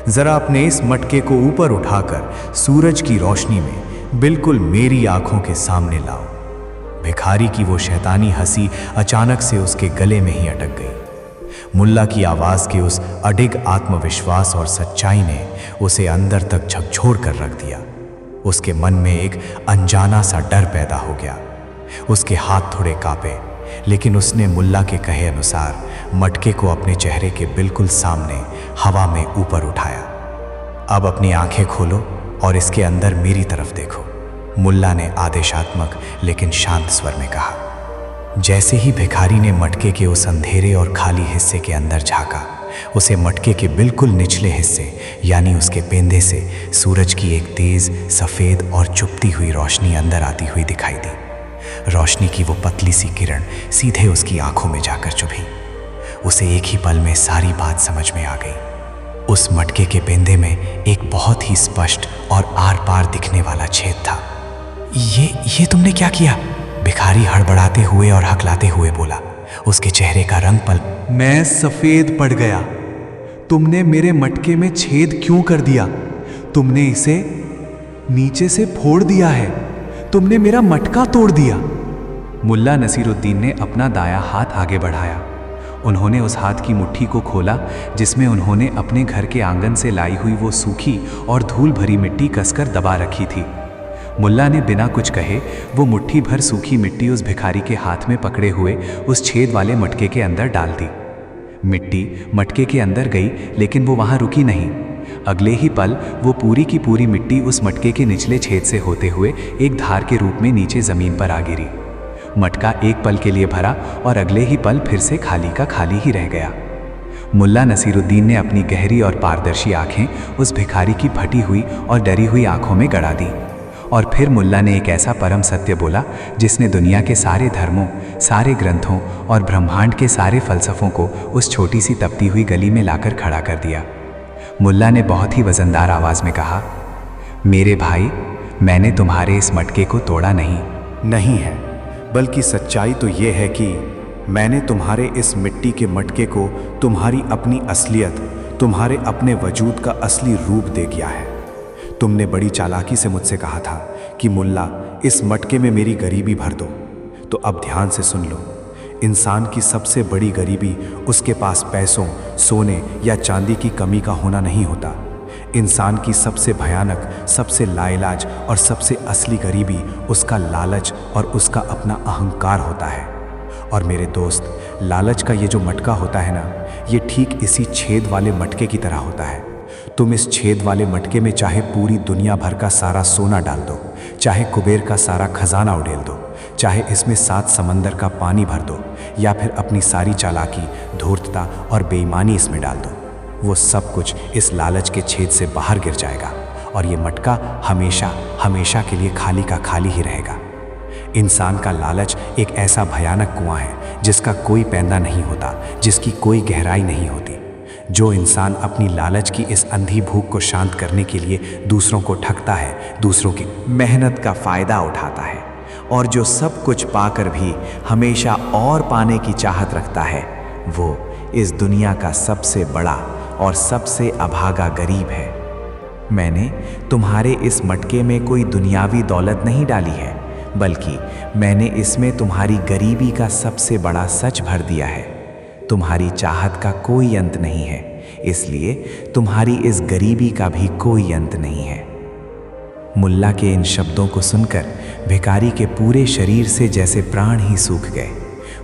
जरा अपने इस मटके को ऊपर उठाकर सूरज की रोशनी में बिल्कुल मेरी आंखों के सामने लाओ। भिखारी की वो शैतानी हंसी अचानक से उसके गले में ही अटक गई। मुल्ला की आवाज के उस अडिग आत्मविश्वास और सच्चाई ने उसे अंदर तक झकझोर कर रख दिया। उसके मन में एक अनजाना सा डर पैदा हो गया। उसके हाथ थोड़े कांपे, लेकिन उसने मुल्ला के कहे अनुसार मटके को अपने चेहरे के बिल्कुल सामने हवा में ऊपर उठाया। अब अपनी आंखें खोलो और इसके अंदर मेरी तरफ देखो, मुल्ला ने आदेशात्मक लेकिन शांत स्वर में कहा। जैसे ही भिखारी ने मटके के उस अंधेरे और खाली हिस्से के अंदर झांका, उसे मटके के बिल्कुल निचले हिस्से यानी उसके पेंदे से सूरज की एक तेज सफ़ेद और चुभती हुई रोशनी अंदर आती हुई दिखाई दी। रोशनी की वो पतली सी किरण सीधे उसकी आंखों में जाकर चुभी। उसे एक ही पल में सारी बात समझ में आ गई। उस मटके के पेंदे में एक बहुत ही स्पष्ट और आर पार दिखने वाला छेद था। ये तुमने क्या किया? भिखारी हड़बड़ाते हुए और हकलाते हुए बोला। उसके चेहरे का रंग पल मैं सफेद पड़ गया। तुमने मेरे मटके में छेद क्यों कर दिया? तुमने इसे नीचे से फोड़ दिया है। तुमने मेरा मटका तोड़ दिया। मुल्ला नसीरुद्दीन ने अपना दायां हाथ आगे बढ़ाया। उन्होंने उस हाथ की मुट्ठी को खोला जिसमें उन्होंने अपने घर के आंगन से लाई हुई वो सूखी और धूल भरी मिट्टी कसकर दबा रखी थी। मुल्ला ने बिना कुछ कहे वो मुट्ठी भर सूखी मिट्टी उस भिखारी के हाथ में पकड़े हुए उस छेद वाले मटके के अंदर डाल दी। मिट्टी मटके के अंदर गई, लेकिन वो वहाँ रुकी नहीं। अगले ही पल वो पूरी की पूरी मिट्टी उस मटके के निचले छेद से होते हुए एक धार के रूप में नीचे ज़मीन पर आ गिरी। मटका एक पल के लिए भरा और अगले ही पल फिर से खाली का खाली ही रह गया। मुल्ला नसीरुद्दीन ने अपनी गहरी और पारदर्शी आंखें उस भिखारी की फटी हुई और डरी हुई आंखों में गड़ा दी और फिर मुल्ला ने एक ऐसा परम सत्य बोला जिसने दुनिया के सारे धर्मों, सारे ग्रंथों और ब्रह्मांड के सारे फलसफों को उस छोटी सी तपती हुई गली में लाकर खड़ा कर दिया। मुल्ला ने बहुत ही वज़नदार आवाज़ में कहा, मेरे भाई, मैंने तुम्हारे इस मटके को तोड़ा नहीं है, बल्कि सच्चाई तो ये है कि मैंने तुम्हारे इस मिट्टी के मटके को तुम्हारी अपनी असलियत, तुम्हारे अपने वजूद का असली रूप दे दिया है। तुमने बड़ी चालाकी से मुझसे कहा था कि मुल्ला, इस मटके में मेरी गरीबी भर दो। तो अब ध्यान से सुन लो, इंसान की सबसे बड़ी गरीबी उसके पास पैसों, सोने या चांदी की कमी का होना नहीं होता। इंसान की सबसे भयानक, सबसे लाइलाज और सबसे असली गरीबी उसका लालच और उसका अपना अहंकार होता है। और मेरे दोस्त, लालच का ये जो मटका होता है ना, ये ठीक इसी छेद वाले मटके की तरह होता है। तुम इस छेद वाले मटके में चाहे पूरी दुनिया भर का सारा सोना डाल दो, चाहे कुबेर का सारा खजाना उड़ेल दो, चाहे इसमें 7 समंदर का पानी भर दो, या फिर अपनी सारी चालाकी, धूर्तता और बेईमानी इसमें डाल दो, वो सब कुछ इस लालच के छेद से बाहर गिर जाएगा और ये मटका हमेशा हमेशा के लिए खाली का खाली ही रहेगा। इंसान का लालच एक ऐसा भयानक कुआं है जिसका कोई पैंदा नहीं होता, जिसकी कोई गहराई नहीं होती। जो इंसान अपनी लालच की इस अंधी भूख को शांत करने के लिए दूसरों को ठगता है, दूसरों की मेहनत का फ़ायदा उठाता है, और जो सब कुछ पाकर भी हमेशा और पाने की चाहत रखता है, वो इस दुनिया का सबसे बड़ा और सबसे अभागा गरीब है। मैंने तुम्हारे इस मटके में कोई दुनियावी दौलत नहीं डाली है, बल्कि मैंने इसमें तुम्हारी गरीबी का सबसे बड़ा सच भर दिया है। तुम्हारी चाहत का कोई अंत नहीं है, इसलिए तुम्हारी इस गरीबी का भी कोई अंत नहीं है। मुल्ला के इन शब्दों को सुनकर भिखारी के पूरे शरीर से जैसे प्राण ही सूख गए।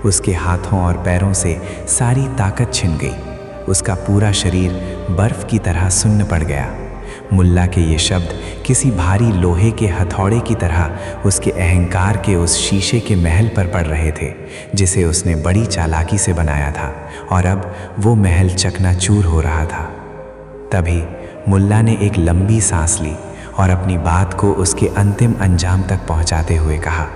उसके हाथों और पैरों से सारी ताकत छिन गई। उसका पूरा शरीर बर्फ की तरह सुन्न पड़ गया। मुल्ला के ये शब्द किसी भारी लोहे के हथौड़े की तरह उसके अहंकार के उस शीशे के महल पर पड़ रहे थे, जिसे उसने बड़ी चालाकी से बनाया था, और अब वो महल चकनाचूर हो रहा था। तभी मुल्ला ने एक लंबी सांस ली और अपनी बात को उसके अंतिम अंजाम तक पहुंचाते हुए कहा,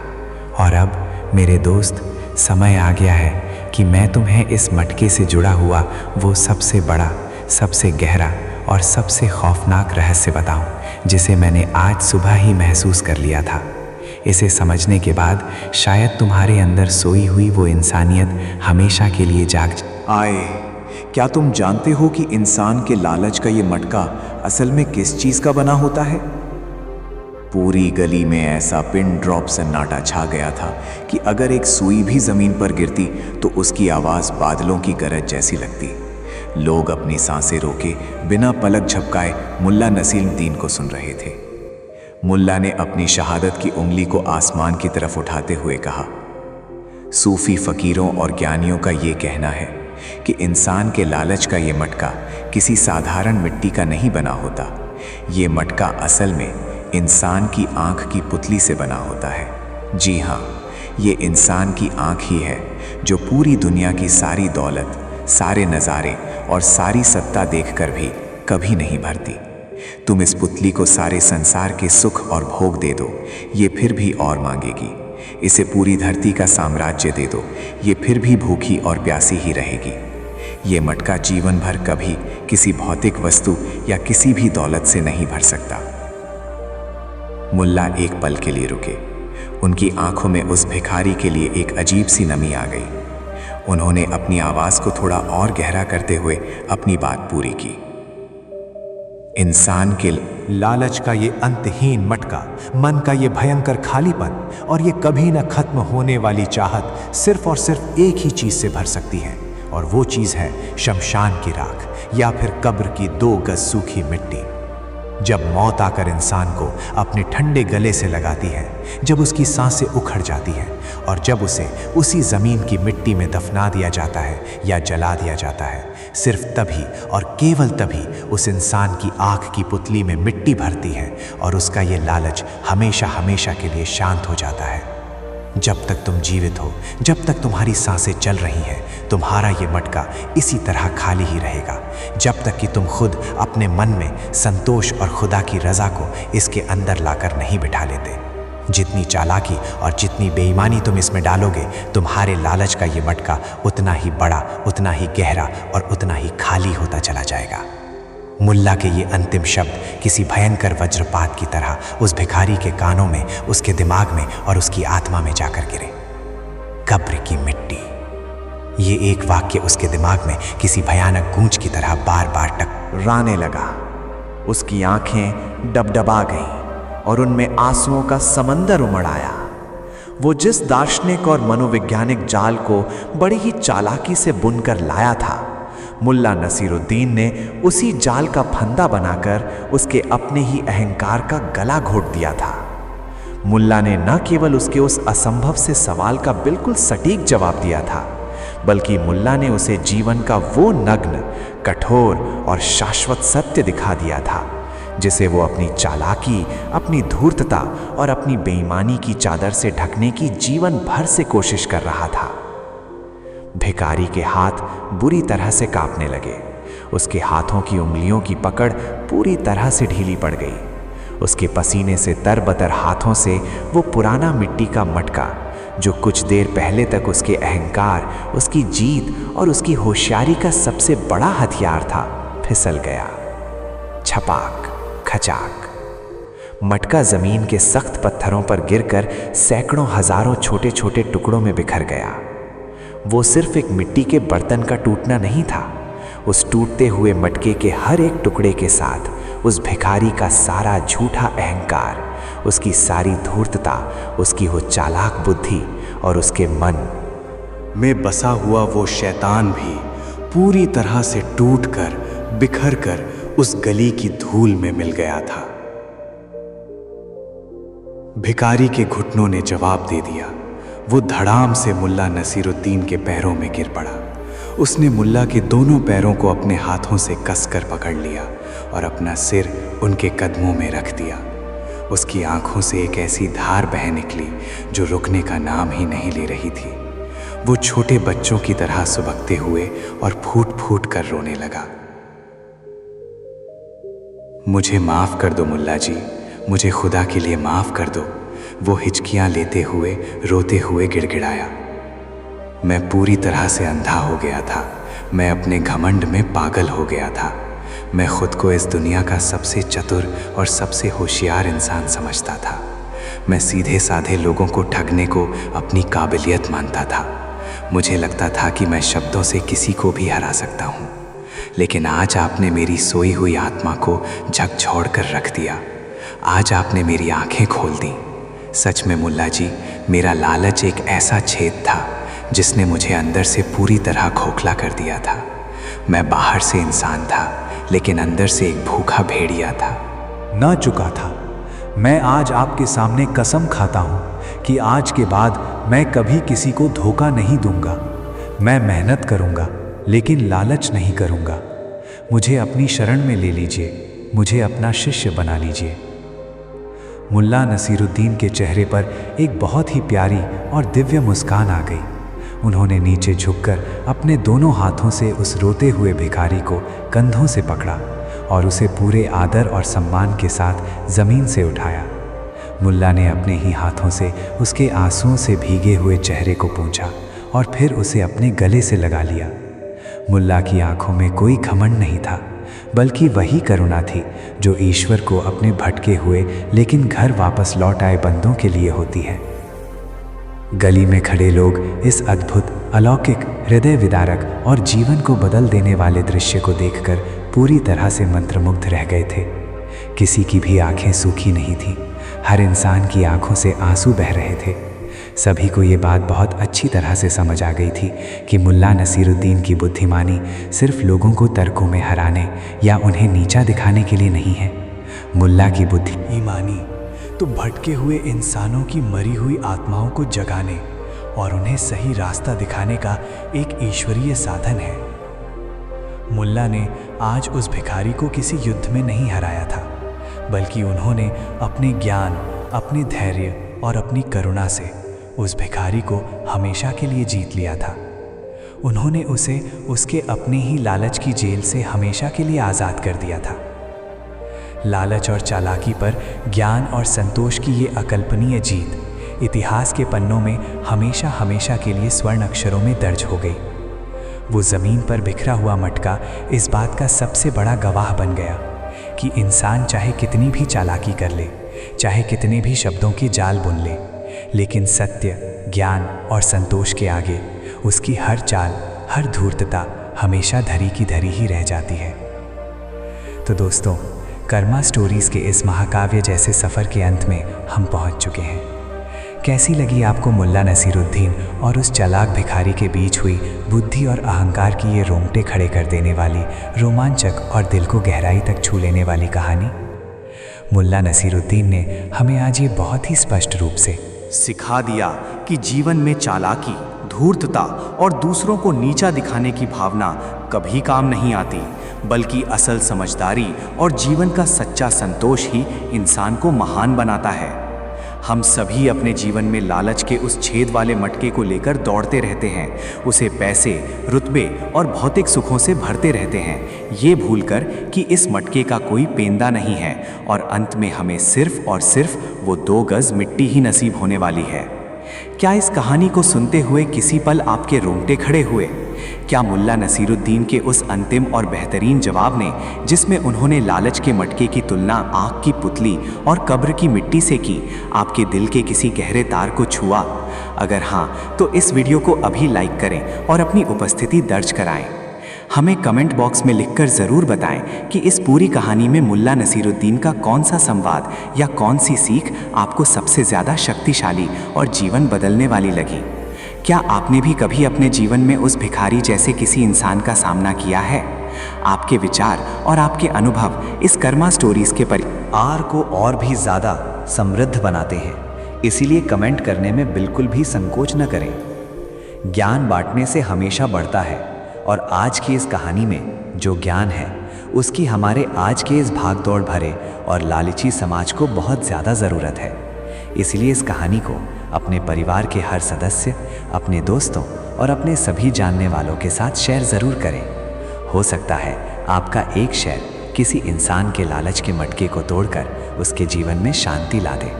और अब मेरे दोस्त, समय आ गया है कि मैं तुम्हें इस मटके से जुड़ा हुआ वो सबसे बड़ा, सबसे गहरा और सबसे खौफनाक रहस्य बताऊं, जिसे मैंने आज सुबह ही महसूस कर लिया था। इसे समझने के बाद शायद तुम्हारे अंदर सोई हुई वो इंसानियत हमेशा के लिए जाग आए। क्या तुम जानते हो कि इंसान के लालच का ये मटका असल में किस चीज का बना होता है? पूरी गली में ऐसा पिन ड्रॉप सन्नाटा छा गया था कि अगर एक सुई भी जमीन पर गिरती तो उसकी आवाज बादलों की गरज जैसी लगती। लोग अपनी सांसें रोके बिना पलक झपकाए मुल्ला नसीरुद्दीन को सुन रहे थे। मुल्ला ने अपनी शहादत की उंगली को आसमान की तरफ उठाते हुए कहा, सूफी फकीरों और ज्ञानियों का ये कहना है कि इंसान के लालच का ये मटका किसी साधारण मिट्टी का नहीं बना होता। ये मटका असल में इंसान की आंख की पुतली से बना होता है। जी हाँ, ये इंसान की आंख ही है जो पूरी दुनिया की सारी दौलत, सारे नज़ारे और सारी सत्ता देखकर भी कभी नहीं भरती। तुम इस पुतली को सारे संसार के सुख और भोग दे दो, ये फिर भी और मांगेगी। इसे पूरी धरती का साम्राज्य दे दो, ये फिर भी भूखी और प्यासी ही रहेगी। ये मटका जीवन भर कभी किसी भौतिक वस्तु या किसी भी दौलत से नहीं भर सकता। मुल्ला एक पल के लिए रुके। उनकी आंखों में उस भिखारी के लिए एक अजीब सी नमी आ गई। उन्होंने अपनी आवाज को थोड़ा और गहरा करते हुए अपनी बात पूरी की। इंसान के लालच का ये अंतहीन मटका, मन का ये भयंकर खालीपन और ये कभी न खत्म होने वाली चाहत सिर्फ और सिर्फ एक ही चीज से भर सकती है, और वो चीज है शमशान की राख या फिर कब्र की 2 गज सूखी मिट्टी। जब मौत आकर इंसान को अपने ठंडे गले से लगाती है, जब उसकी सांसें उखड़ जाती हैं और जब उसे उसी जमीन की मिट्टी में दफना दिया जाता है या जला दिया जाता है, सिर्फ तभी और केवल तभी उस इंसान की आँख की पुतली में मिट्टी भरती है और उसका ये लालच हमेशा हमेशा के लिए शांत हो जाता है। जब तक तुम जीवित हो, जब तक तुम्हारी सांसें चल रही हैं, तुम्हारा ये मटका इसी तरह खाली ही रहेगा, जब तक कि तुम खुद अपने मन में संतोष और खुदा की रज़ा को इसके अंदर लाकर नहीं बिठा लेते। जितनी चालाकी और जितनी बेईमानी तुम इसमें डालोगे, तुम्हारे लालच का ये मटका उतना ही बड़ा, उतना ही गहरा और उतना ही खाली होता चला जाएगा। मुल्ला के ये अंतिम शब्द किसी भयंकर वज्रपात की तरह उस भिखारी के कानों में, उसके दिमाग में और उसकी आत्मा में जाकर गिरे। कब्र की मिट्टी, ये एक वाक्य उसके दिमाग में किसी भयानक गूंज की तरह बार बार टकराने लगा। उसकी आंखें डबडबा गईं और उनमें आंसुओं का समंदर उमड़ आया। वो जिस दार्शनिक और मनोवैज्ञानिक जाल को बड़ी ही चालाकी से बुनकर लाया था, मुल्ला नसीरुद्दीन ने उसी जाल का फंदा बनाकर उसके अपने ही अहंकार का गला घोट दिया था। मुल्ला ने न केवल उसके उस असंभव से सवाल का बिल्कुल सटीक जवाब दिया था, बल्कि मुल्ला ने उसे जीवन का वो नग्न, कठोर और शाश्वत सत्य दिखा दिया था जिसे वो अपनी चालाकी, अपनी धूर्तता और अपनी बेईमानी की चादर से ढकने की जीवन भर से कोशिश कर रहा था। भिखारी के हाथ बुरी तरह से कांपने लगे। उसके हाथों की उंगलियों की पकड़ पूरी तरह से ढीली पड़ गई। उसके पसीने से तरबतर हाथों से वो पुराना मिट्टी का मटका, जो कुछ देर पहले तक उसके अहंकार, उसकी जीत और उसकी होशियारी का सबसे बड़ा हथियार था, फिसल गया। छपाक खचाक, मटका जमीन के सख्त पत्थरों पर गिरकर सैकड़ों हजारों छोटे छोटे टुकड़ों में बिखर गया। वो सिर्फ एक मिट्टी के बर्तन का टूटना नहीं था। उस टूटते हुए मटके के हर एक टुकड़े के साथ उस भिखारी का सारा झूठा अहंकार, उसकी सारी धूर्तता, उसकी वो चालाक बुद्धि और उसके मन में बसा हुआ वो शैतान भी पूरी तरह से टूटकर, बिखर कर उस गली की धूल में मिल गया था। भिखारी के घुटनों ने जवाब दे दिया। वो धड़ाम से मुल्ला नसीरुद्दीन के पैरों में गिर पड़ा। उसने मुल्ला के दोनों पैरों को अपने हाथों से कसकर पकड़ लिया और अपना सिर उनके कदमों में रख दिया। उसकी आंखों से एक ऐसी धार बह निकली जो रुकने का नाम ही नहीं ले रही थी। वो छोटे बच्चों की तरह सुबकते हुए और फूट फूट कर रोने लगा। मुझे माफ़ कर दो मुल्ला जी, मुझे खुदा के लिए माफ़ कर दो, वो हिचकियाँ लेते हुए रोते हुए गिड़गिड़ाया। मैं पूरी तरह से अंधा हो गया था। मैं अपने घमंड में पागल हो गया था। मैं खुद को इस दुनिया का सबसे चतुर और सबसे होशियार इंसान समझता था। मैं सीधे साधे लोगों को ठगने को अपनी काबिलियत मानता था। मुझे लगता था कि मैं शब्दों से किसी को भी हरा सकता हूँ। लेकिन आज आपने मेरी सोई हुई आत्मा को झकझोर कर रख दिया। आज आपने मेरी आंखें खोल दी। सच में मुल्ला जी, मेरा लालच एक ऐसा छेद था जिसने मुझे अंदर से पूरी तरह खोखला कर दिया था। मैं बाहर से इंसान था, लेकिन अंदर से एक भूखा भेड़िया था। न चुका था। मैं आज आपके सामने कसम खाता हूँ कि आज के बाद मैं कभी किसी को धोखा नहीं दूंगा। मैं मेहनत करूँगा, लेकिन लालच नहीं करूँगा। मुझे अपनी शरण में ले लीजिए, मुझे अपना शिष्य बना लीजिए। मुल्ला नसीरुद्दीन के चेहरे पर एक बहुत ही प्यारी और दिव्य मुस्कान आ गई। उन्होंने नीचे झुककर अपने दोनों हाथों से उस रोते हुए भिखारी को कंधों से पकड़ा और उसे पूरे आदर और सम्मान के साथ ज़मीन से उठाया। मुल्ला ने अपने ही हाथों से उसके आंसुओं से भीगे हुए चेहरे को पोंछा और फिर उसे अपने गले से लगा लिया। मुल्ला की आंखों में कोई घमंड नहीं था, बल्कि वही करुणा थी जो ईश्वर को अपने भटके हुए लेकिन घर वापस लौट आए बंदों के लिए होती है। गली में खड़े लोग इस अद्भुत, अलौकिक, हृदय विदारक और जीवन को बदल देने वाले दृश्य को देखकर पूरी तरह से मंत्रमुग्ध रह गए थे। किसी की भी आंखें सूखी नहीं थीं। हर इंसान की आंखों से आंसू बह रहे थे। सभी को ये बात बहुत अच्छी तरह से समझ आ गई थी कि मुल्ला नसीरुद्दीन की बुद्धिमानी सिर्फ लोगों को तर्कों में हराने या उन्हें नीचा दिखाने के लिए नहीं है। मुल्ला की बुद्धिमानी तो भटके हुए इंसानों की मरी हुई आत्माओं को जगाने और उन्हें सही रास्ता दिखाने का एक ईश्वरीय साधन है। मुल्ला ने आज उस भिखारी को किसी युद्ध में नहीं हराया था, बल्कि उन्होंने अपने ज्ञान, अपने धैर्य और अपनी करुणा से उस भिखारी को हमेशा के लिए जीत लिया था। उन्होंने उसे उसके अपने ही लालच की जेल से हमेशा के लिए आज़ाद कर दिया था। लालच और चालाकी पर ज्ञान और संतोष की ये अकल्पनीय जीत इतिहास के पन्नों में हमेशा हमेशा के लिए स्वर्ण अक्षरों में दर्ज हो गई। वो ज़मीन पर बिखरा हुआ मटका इस बात का सबसे बड़ा गवाह बन गया कि इंसान चाहे कितनी भी चालाकी कर ले, चाहे कितने भी शब्दों की जाल बुन ले, लेकिन सत्य, ज्ञान और संतोष के आगे उसकी हर चाल, हर धूर्तता हमेशा धरी की धरी ही रह जाती है। तो दोस्तों, कर्मा स्टोरीज़ के इस महाकाव्य जैसे सफ़र के अंत में हम पहुंच चुके हैं। कैसी लगी आपको मुल्ला नसीरुद्दीन और उस चालाक भिखारी के बीच हुई बुद्धि और अहंकार की ये रोंगटे खड़े कर देने वाली, रोमांचक और दिल को गहराई तक छू लेने वाली कहानी? मुल्ला नसीरुद्दीन ने हमें आज ये बहुत ही स्पष्ट रूप से सिखा दिया कि जीवन में चालाकी, धूर्तता और दूसरों को नीचा दिखाने की भावना कभी काम नहीं आती, बल्कि असल समझदारी और जीवन का सच्चा संतोष ही इंसान को महान बनाता है। हम सभी अपने जीवन में लालच के उस छेद वाले मटके को लेकर दौड़ते रहते हैं, उसे पैसे, रुतबे और भौतिक सुखों से भरते रहते हैं, ये भूलकर कि इस मटके का कोई पेंदा नहीं है और अंत में हमें सिर्फ और सिर्फ वो 2 गज मिट्टी ही नसीब होने वाली है। क्या इस कहानी को सुनते हुए किसी पल आपके रोंगटे खड़े हुए? क्या मुल्ला नसीरुद्दीन के उस अंतिम और बेहतरीन जवाब ने, जिसमें उन्होंने लालच के मटके की तुलना आग की पुतली और कब्र की मिट्टी से की, आपके दिल के किसी गहरे तार को छुआ? अगर हाँ, तो इस वीडियो को अभी लाइक करें और अपनी उपस्थिति दर्ज कराएं। हमें कमेंट बॉक्स में लिखकर ज़रूर बताएं कि इस पूरी कहानी में मुल्ला नसीरुद्दीन का कौन सा संवाद या कौन सी सीख आपको सबसे ज़्यादा शक्तिशाली और जीवन बदलने वाली लगी। क्या आपने भी कभी अपने जीवन में उस भिखारी जैसे किसी इंसान का सामना किया है? आपके विचार और आपके अनुभव इस कर्मा स्टोरीज़ के परिवार को और भी ज़्यादा समृद्ध बनाते हैं। इसीलिए कमेंट करने में बिल्कुल भी संकोच न करें। ज्ञान बांटने से हमेशा बढ़ता है और आज की इस कहानी में जो ज्ञान है उसकी हमारे आज के इस भागदौड़ भरे और लालची समाज को बहुत ज़्यादा ज़रूरत है। इसलिए इस कहानी को अपने परिवार के हर सदस्य, अपने दोस्तों और अपने सभी जानने वालों के साथ शेयर ज़रूर करें। हो सकता है आपका एक शेयर किसी इंसान के लालच के मटके को तोड़कर उसके जीवन में शांति ला दे।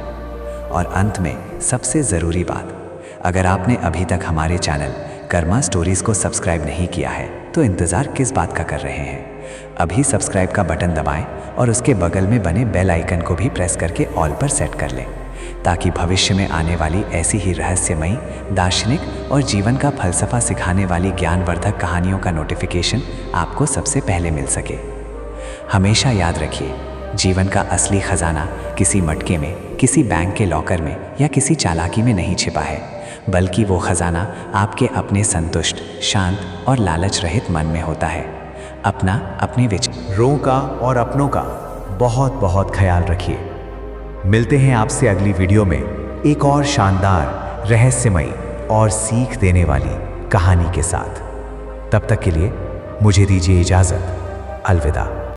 और अंत में सबसे ज़रूरी बात, अगर आपने अभी तक हमारे चैनल कर्मा स्टोरीज़ को सब्सक्राइब नहीं किया है तो इंतज़ार किस बात का कर रहे हैं? अभी सब्सक्राइब का बटन दबाएं और उसके बगल में बने बेल आइकन को भी प्रेस करके ऑल पर सेट कर लें, ताकि भविष्य में आने वाली ऐसी ही रहस्यमयी, दार्शनिक और जीवन का फलसफा सिखाने वाली ज्ञानवर्धक कहानियों का नोटिफिकेशन आपको सबसे पहले मिल सके। हमेशा याद रखिए, जीवन का असली खजाना किसी मटके में, किसी बैंक के लॉकर में या किसी चालाकी में नहीं छिपा है, बल्कि वो खजाना आपके अपने संतुष्ट, शांत और लालच रहित मन में होता है। अपना, अपने विचारों का और अपनों का बहुत बहुत ख्याल रखिए। मिलते हैं आपसे अगली वीडियो में एक और शानदार, रहस्यमयी और सीख देने वाली कहानी के साथ। तब तक के लिए मुझे दीजिए इजाज़त। अलविदा।